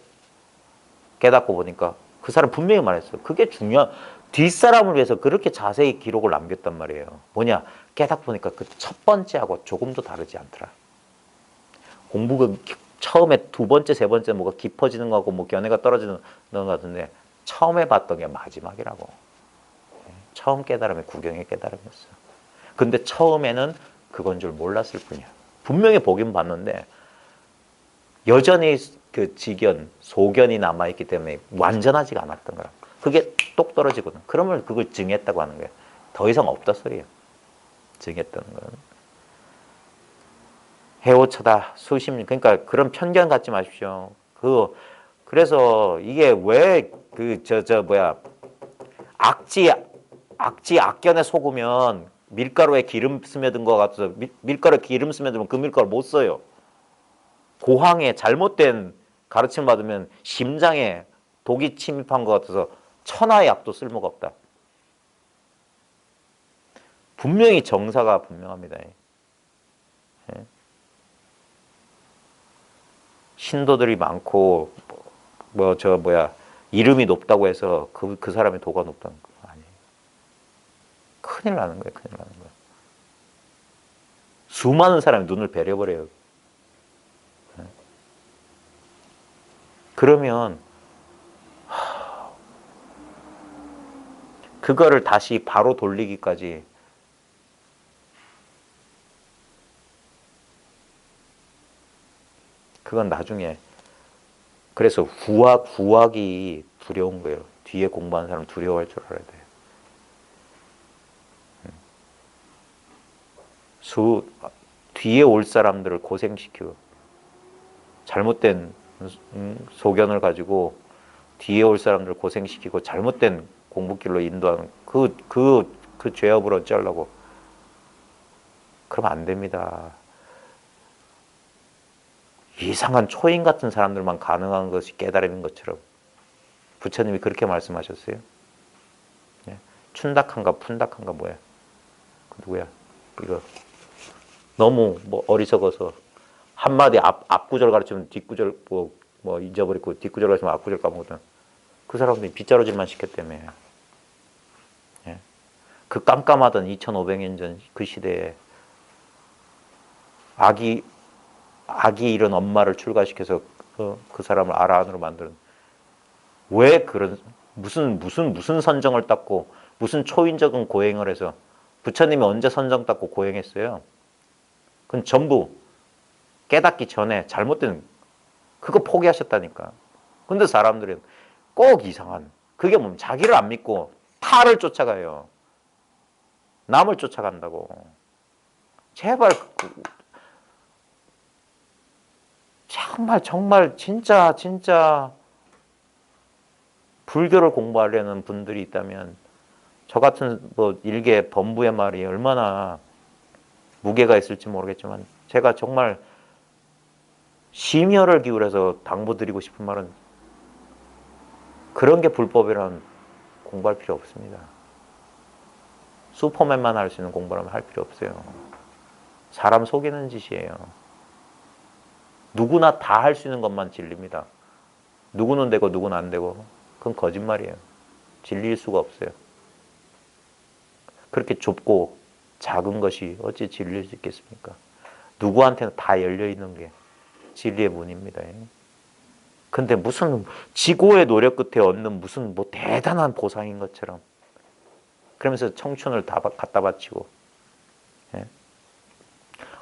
깨닫고 보니까 그 사람 분명히 말했어요. 그게 뒷사람을 위해서 그렇게 자세히 기록을 남겼단 말이에요. 뭐냐? 깨닫고 보니까 그 첫 번째하고 조금도 다르지 않더라. 공부가 처음에 두 번째, 세 번째 뭐가 깊어지는 거고 뭐 견해가 떨어지는 거 같은데 처음에 봤던 게 마지막이라고. 처음 깨달음이 구경의 깨달음이었어. 근데 처음에는 그건 줄 몰랐을 뿐이야. 분명히 보긴 봤는데 여전히 그 지견, 소견이 남아있기 때문에 완전하지가 않았던 거야. 그게 똑 떨어지거든. 그러면 그걸 증했다고 하는 거야. 더 이상 없다 소리야. 증했다는 건. 해오쳐다 수십 년. 그러니까 그런 편견 갖지 마십시오. 그래서 이게 왜 악견에 속으면 밀가루에 기름 스며든 것 같아서 밀가루에 기름 스며들면 그 밀가루 못 써요. 고항에 잘못된 가르침 받으면 심장에 독이 침입한 것 같아서 천하의 약도 쓸모가 없다. 분명히 정사가 분명합니다. 예. 신도들이 많고 이름이 높다고 해서 그 사람의 도가 높다는 거 아니에요. 큰일 나는 거예요. 큰일 나는 거예요. 수많은 사람이 눈을 베려버려요. 예. 그러면 그거를 다시 바로 돌리기까지 그건 나중에 그래서 후학이 두려운 거예요. 뒤에 공부하는 사람 두려워할 줄 알아야 돼요. 뒤에 올 사람들을 고생시키고 잘못된 소견을 가지고 뒤에 올 사람들을 고생시키고 잘못된 공부길로 인도하는 그 죄업을 어찌하려고. 그러면 안 됩니다. 이상한 초인 같은 사람들만 가능한 것이 깨달음인 것처럼 부처님이 그렇게 말씀하셨어요. 예? 춘닥한가 푼닥한가 뭐야? 그 누구야? 이거 너무 어리석어서 한마디 앞구절 가르치면 뒷구절 뭐 잊어버리고 뒷구절 가르치면 앞구절 까먹거든. 그 사람들이 빗자루질만 시켰다며. 예? 그 깜깜하던 2500년 전 그 시대에 악이 잃은 엄마를 출가시켜서 그 사람을 아라한으로 만드는 왜 그런 무슨 선정을 닦고 무슨 초인적인 고행을 해서 부처님이 언제 선정 닦고 고행했어요? 그건 전부 깨닫기 전에 잘못된 그거 포기하셨다니까. 근데 사람들은 꼭 이상한 그게 뭡니까? 자기를 안 믿고 타를 쫓아가요. 남을 쫓아간다고. 제발 정말 진짜 불교를 공부하려는 분들이 있다면 저 같은 일개 범부의 말이 얼마나 무게가 있을지 모르겠지만 제가 정말 심혈을 기울여서 당부드리고 싶은 말은 그런 게 불법이라면 공부할 필요 없습니다. 슈퍼맨만 할 수 있는 공부라면 할 필요 없어요. 사람 속이는 짓이에요. 누구나 다 할 수 있는 것만 진리입니다. 누구는 되고 누구는 안 되고 그건 거짓말이에요. 진리일 수가 없어요. 그렇게 좁고 작은 것이 어찌 진리일 수 있겠습니까? 누구한테는 다 열려있는 게 진리의 문입니다. 근데 무슨 지고의 노력 끝에 얻는 무슨 대단한 보상인 것처럼 그러면서 청춘을 다 갖다 바치고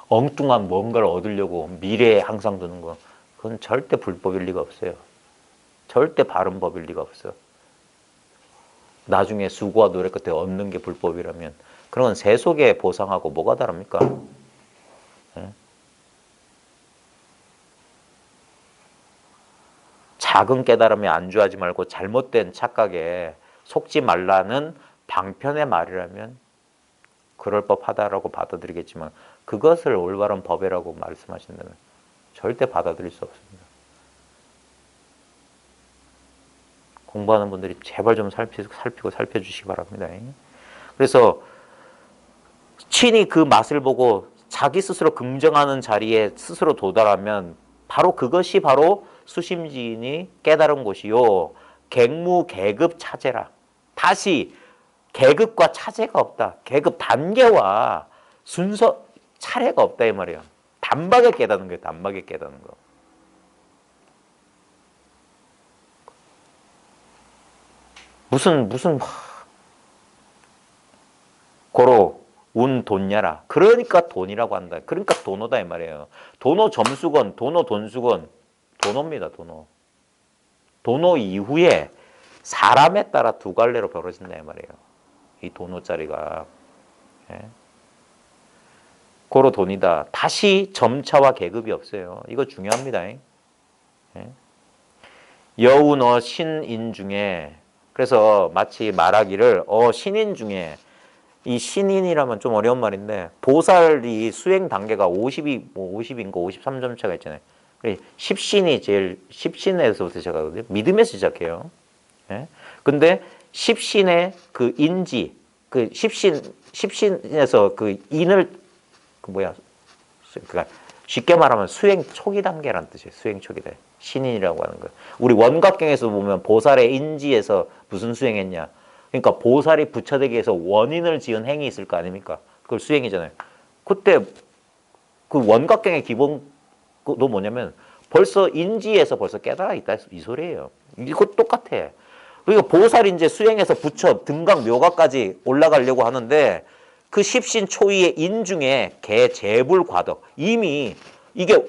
엉뚱한 뭔가를 얻으려고 미래에 항상 두는 거 그건 절대 불법일 리가 없어요. 절대 바른 법일 리가 없어요. 나중에 수고와 노력 끝에 얻는 게 불법이라면 그런 세속의 보상하고 뭐가 다릅니까? 작은 깨달음에 안주하지 말고 잘못된 착각에 속지 말라는 방편의 말이라면 그럴 법하다라고 받아들이겠지만 그것을 올바른 법이라고 말씀하신다면 절대 받아들일 수 없습니다. 공부하는 분들이 제발 좀 살피고 살펴주시기 바랍니다. 그래서 친히 그 맛을 보고 자기 스스로 긍정하는 자리에 스스로 도달하면 바로 그것이 바로 수심지인이 깨달은 곳이요. 객무 계급 차제라. 다시 계급과 차제가 없다. 계급 단계와 순서 차례가 없다 이 말이에요. 단박에 깨닫는 거예요. 단박에 깨닫는 거. 무슨 고로 운 돈냐라. 그러니까 돈이라고 한다. 그러니까 돈오다 이 말이에요. 돈오 점수건, 돈오 돈수건, 돈오입니다. 돈오. 돈오 이후에 사람에 따라 두 갈래로 벌어진다 이 말이에요. 이 돈오짜리가. 예? 고로 돈이다. 다시 점차와 계급이 없어요. 이거 중요합니다. 예? 여운어 신인 중에, 그래서 마치 말하기를 신인 중에, 이 신인이라면 좀 어려운 말인데 보살이 수행 단계가 50이 뭐 50인가 53점 차가 있잖아요. 십신이 제일 십신에서부터 시작하거든요. 믿음에서 시작해요. 예? 근데 십신의 그 인지, 그 십신에서 그 인을 그러니까 쉽게 말하면 수행 초기 단계라는 뜻이에요. 수행 초기 단계. 신인이라고 하는 거. 우리 원각경에서 보면 보살의 인지에서 무슨 수행했냐? 그러니까 보살이 부처되기 위해서 원인을 지은 행위 있을 거 아닙니까? 그걸 수행이잖아요. 그때 그 원각경의 기본도 뭐냐면 벌써 인지에서 벌써 깨달아 있다 이 소리예요. 이거 똑같아. 그러니까 보살이 이제 수행해서 부처 등각 묘각까지 올라가려고 하는데 그 십신 초이의 인 중에 개 재불 과덕 이미 이게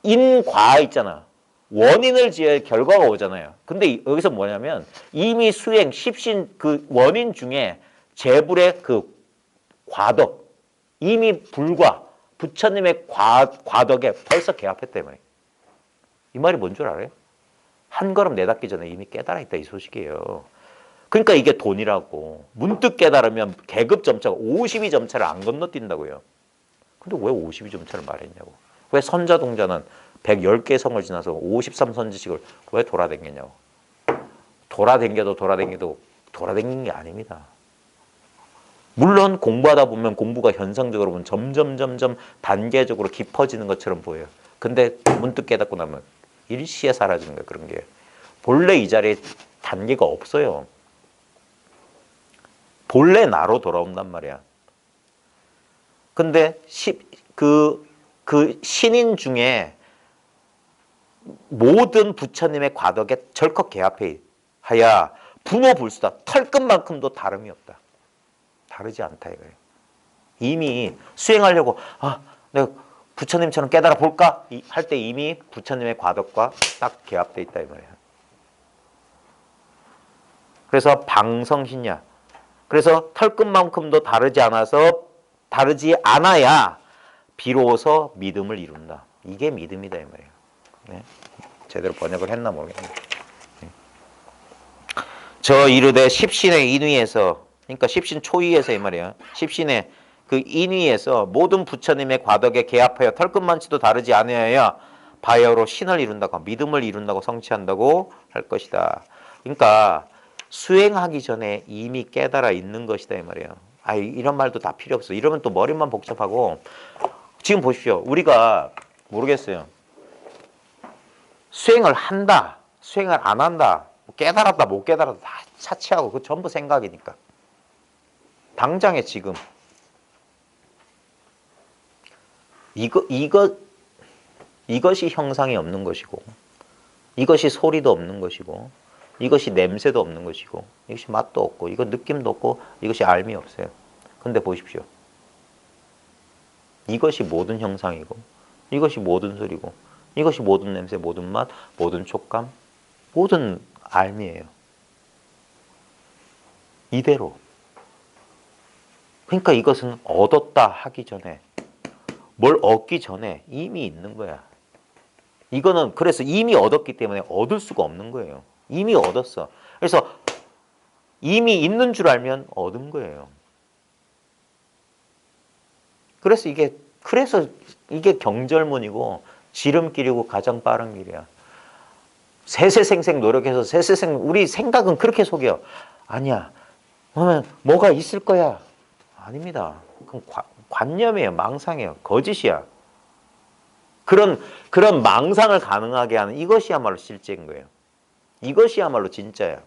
인과 있잖아. 원인을 지어야 결과가 오잖아요. 근데 여기서 뭐냐면 이미 수행 십신 그 원인 중에 재불의 그 과덕 이미 불과 부처님의 과덕에 벌써 개합했다 이 말이에요. 이 말이 뭔 줄 알아요? 한 걸음 내닫기 전에 이미 깨달아 있다 이 소식이에요. 그러니까 이게 돈이라고. 문득 깨달으면 계급 점차가 52점차를 안 건너뛴다고요. 근데 왜 52점차를 말했냐고. 왜 선자동자는 110개 성을 지나서 53선지식을 왜 돌아다녔냐고. 돌아다녀도 돌아다닌 게 아닙니다. 물론 공부하다 보면 공부가 현상적으로 보면 점점 단계적으로 깊어지는 것처럼 보여요. 근데 문득 깨닫고 나면 일시에 사라지는 거예요. 그런 게. 본래 이 자리에 단계가 없어요. 본래 나로 돌아온단 말이야. 근데 그 신인 중에 모든 부처님의 과덕에 절컥 개합해 하야 분호불수다. 털끝만큼도 다름이 없다. 다르지 않다 이거예요. 이미 수행하려고 내가 부처님처럼 깨달아 볼까 할 때 이미 부처님의 과덕과 딱 개합돼 있다 이 말이에요. 그래서 방성신야. 그래서 털끝만큼도 다르지 않아야 비로소 믿음을 이룬다. 이게 믿음이다 이 말이에요. 네? 제대로 번역을 했나 모르겠네요. 네. 저 이르되 십신의 인위에서, 그러니까 십신 초위에서 이 말이에요. 십신의 그 인위에서 모든 부처님의 과덕에 개합하여 털끝만치도 다르지 않아야 바야흐로 신을 이룬다고, 믿음을 이룬다고 성취한다고 할 것이다. 그러니까 수행하기 전에 이미 깨달아 있는 것이다 이 말이에요. 이런 말도 다 필요 없어. 이러면 또 머리만 복잡하고. 지금 보십시오. 우리가 모르겠어요. 수행을 한다, 수행을 안 한다, 깨달았다, 못 깨달았다 다 차치하고 그 전부 생각이니까. 당장에 지금 이것이 형상이 없는 것이고, 이것이 소리도 없는 것이고, 이것이 냄새도 없는 것이고, 이것이 맛도 없고, 이거 느낌도 없고, 이것이 알미 없어요. 근데 보십시오. 이것이 모든 형상이고, 이것이 모든 소리고, 이것이 모든 냄새, 모든 맛, 모든 촉감, 모든 알미예요. 이대로. 그러니까 이것은 얻었다 하기 전에, 뭘 얻기 전에 이미 있는 거야. 이거는 그래서 이미 얻었기 때문에 얻을 수가 없는 거예요. 이미 얻었어. 그래서 이미 있는 줄 알면 얻은 거예요. 그래서 이게 경절문이고 지름길이고 가장 빠른 길이야. 세세생생 노력해서 우리 생각은 그렇게 속여. 아니야. 그러면 뭐가 있을 거야. 아닙니다. 그건 관념이에요. 망상이에요. 거짓이야. 그런 망상을 가능하게 하는 이것이야말로 실제인 거예요. 이것이야말로 진짜야.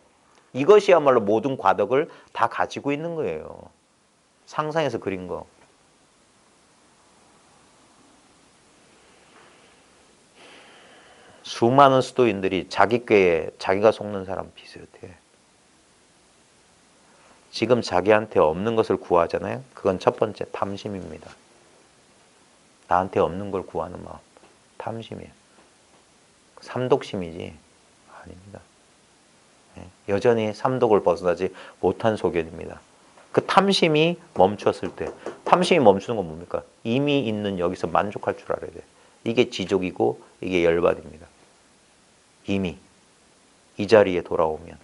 이것이야말로 모든 과덕을 다 가지고 있는 거예요. 상상해서 그린 거. 수많은 수도인들이 자기 꾀에 자기가 속는 사람 비슷해. 지금 자기한테 없는 것을 구하잖아요. 그건 첫 번째 탐심입니다. 나한테 없는 걸 구하는 마음. 탐심이에요. 삼독심이지 아닙니다. 여전히 삼독을 벗어나지 못한 소견입니다. 그 탐심이 멈췄을 때, 탐심이 멈추는 건 뭡니까? 이미 있는 여기서 만족할 줄 알아야 돼. 이게 지족이고 이게 열반입니다. 이미 이 자리에 돌아오면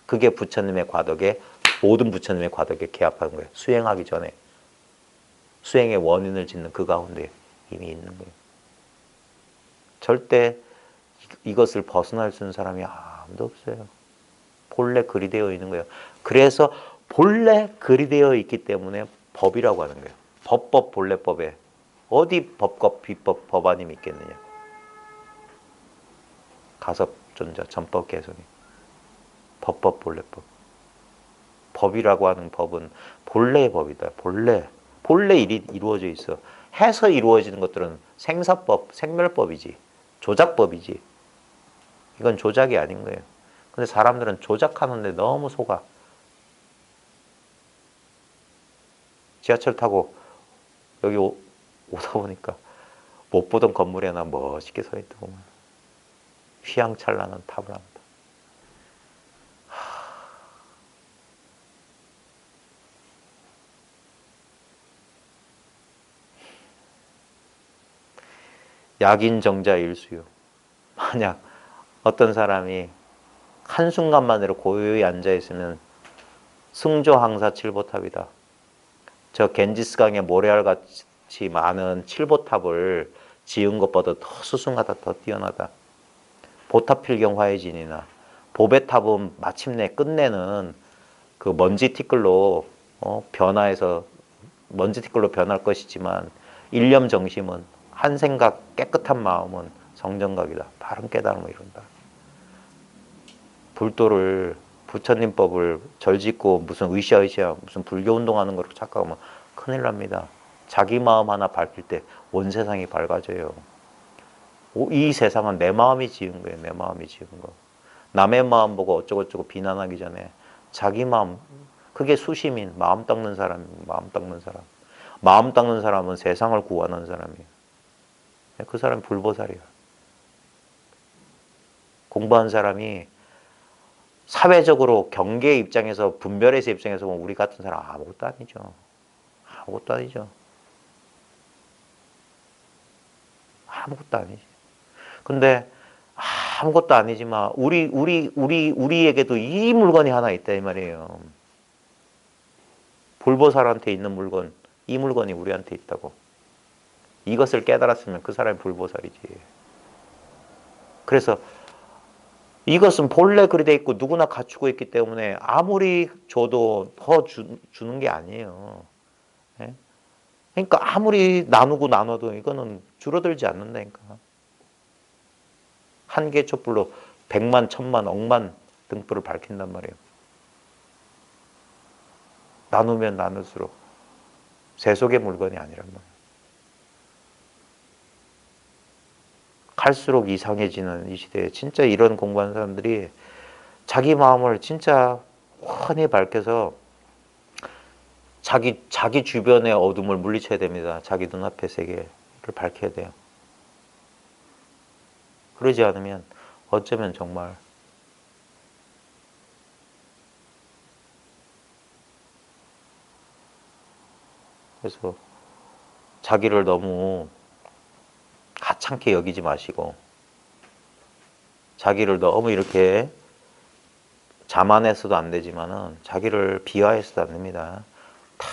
그게 부처님의 과덕에, 모든 부처님의 과덕에 개합하는 거예요. 수행하기 전에 수행의 원인을 짓는 그 가운데 이미 있는 거예요. 절대 이것을 벗어날 수 있는 사람이 아무도 없어요. 본래 그리 되어 있는 거예요. 그래서 본래 그리 되어 있기 때문에 법이라고 하는 거예요. 법법 본래법에 어디 법과 비법 법안이 있겠느냐. 가섭존자 전법 개성이 법법 본래법. 법이라고 하는 법은 본래의 법이다. 본래 일이 이루어져 있어. 해서 이루어지는 것들은 생사법, 생멸법이지. 조작법이지. 이건 조작이 아닌 거예요. 근데 사람들은 조작하는데 너무 속아. 지하철 타고 여기 오다 보니까 못 보던 건물에 하나 멋있게 서 있더구만. 휘황찬란한 탑을 합니다. 약인정자 일수요. 만약 어떤 사람이 한순간만으로 고요히 앉아있으면 승조항사 칠보탑이다. 저 겐지스강의 모래알같이 많은 칠보탑을 지은 것보다 더 수승하다, 더 뛰어나다. 보탑필경 화해진이나 보배탑은 마침내 끝내는 그 먼지 티끌로 변화해서 먼지 티끌로 변할 것이지만 일념 정심은 한 생각 깨끗한 마음은 정정각이다. 바른 깨달음을 이룬다. 불도를 부처님 법을 절짓고 무슨 으쌰으쌰 무슨 불교 운동하는 거로 착각하면 큰일 납니다. 자기 마음 하나 밝힐 때 온 세상이 밝아져요. 이 세상은 내 마음이 지은 거예요. 내 마음이 지은 거. 남의 마음 보고 어쩌고저쩌고 비난하기 전에 자기 마음, 그게 수심인 마음 닦는 사람입니다. 마음 닦는 사람. 마음 닦는 사람은 세상을 구원하는 사람이에요. 그 사람이 불보살이야. 공부한 사람이 사회적으로 경계 입장에서 분별해서 입장에서 보면 우리 같은 사람 아무것도 아니죠. 아무것도 아니죠. 아무것도 아니지. 근데 아무것도 아니지만 우리에게도 이 물건이 하나 있다 이 말이에요. 불보살한테 있는 물건, 이 물건이 우리한테 있다고. 이것을 깨달았으면 그 사람이 불보살이지. 그래서 이것은 본래 그리 돼 있고 누구나 갖추고 있기 때문에 아무리 줘도 더 주는 게 아니에요. 예? 그러니까 아무리 나눠도 이거는 줄어들지 않는다니까. 한 개 촛불로 100만, 1000만, 억만 등불을 밝힌단 말이에요. 나누면 나눌수록 세속의 물건이 아니란 말이에요. 갈수록 이상해지는 이 시대에 진짜 이런 공부하는 사람들이 자기 마음을 진짜 훤히 밝혀서 자기 주변의 어둠을 물리쳐야 됩니다. 자기 눈앞의 세계를 밝혀야 돼요. 그러지 않으면 어쩌면 정말 그래서 자기를 너무 하찮게 여기지 마시고 자기를 너무 이렇게 자만해서도 안 되지만은 자기를 비하해서도 안 됩니다. 다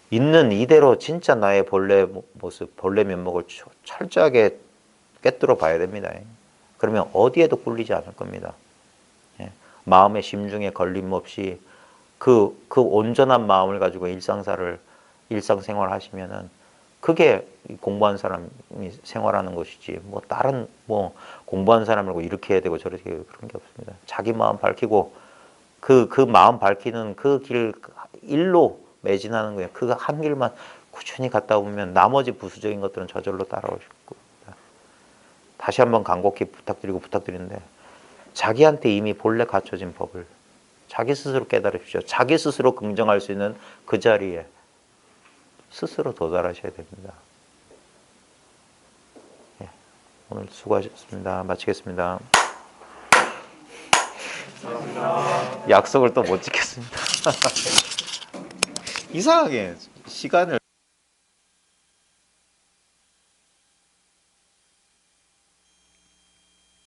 있는 이대로 진짜 나의 본래 모습, 본래 면목을 철저하게 꿰뚫어 봐야 됩니다. 그러면 어디에도 꿀리지 않을 겁니다. 마음의 심중에 걸림 없이 그 온전한 마음을 가지고 일상생활 하시면은 그게 공부한 사람이 생활하는 것이지 다른 공부한 사람이라고 이렇게 해야 되고 저렇게 해야 되고 그런 게 없습니다. 자기 마음 밝히고 그 마음 밝히는 그 길 일로 매진하는 거예요. 그 한 길만 꾸준히 갔다 보면 나머지 부수적인 것들은 저절로 따라오실 겁니다. 다시 한번 간곡히 부탁드리는데 자기한테 이미 본래 갖춰진 법을 자기 스스로 깨달으십시오. 자기 스스로 긍정할 수 있는 그 자리에 스스로 도달하셔야 됩니다. 예, 오늘 수고하셨습니다. 마치겠습니다. 감사합니다. 약속을 또 못 지켰습니다. 이상하게 시간을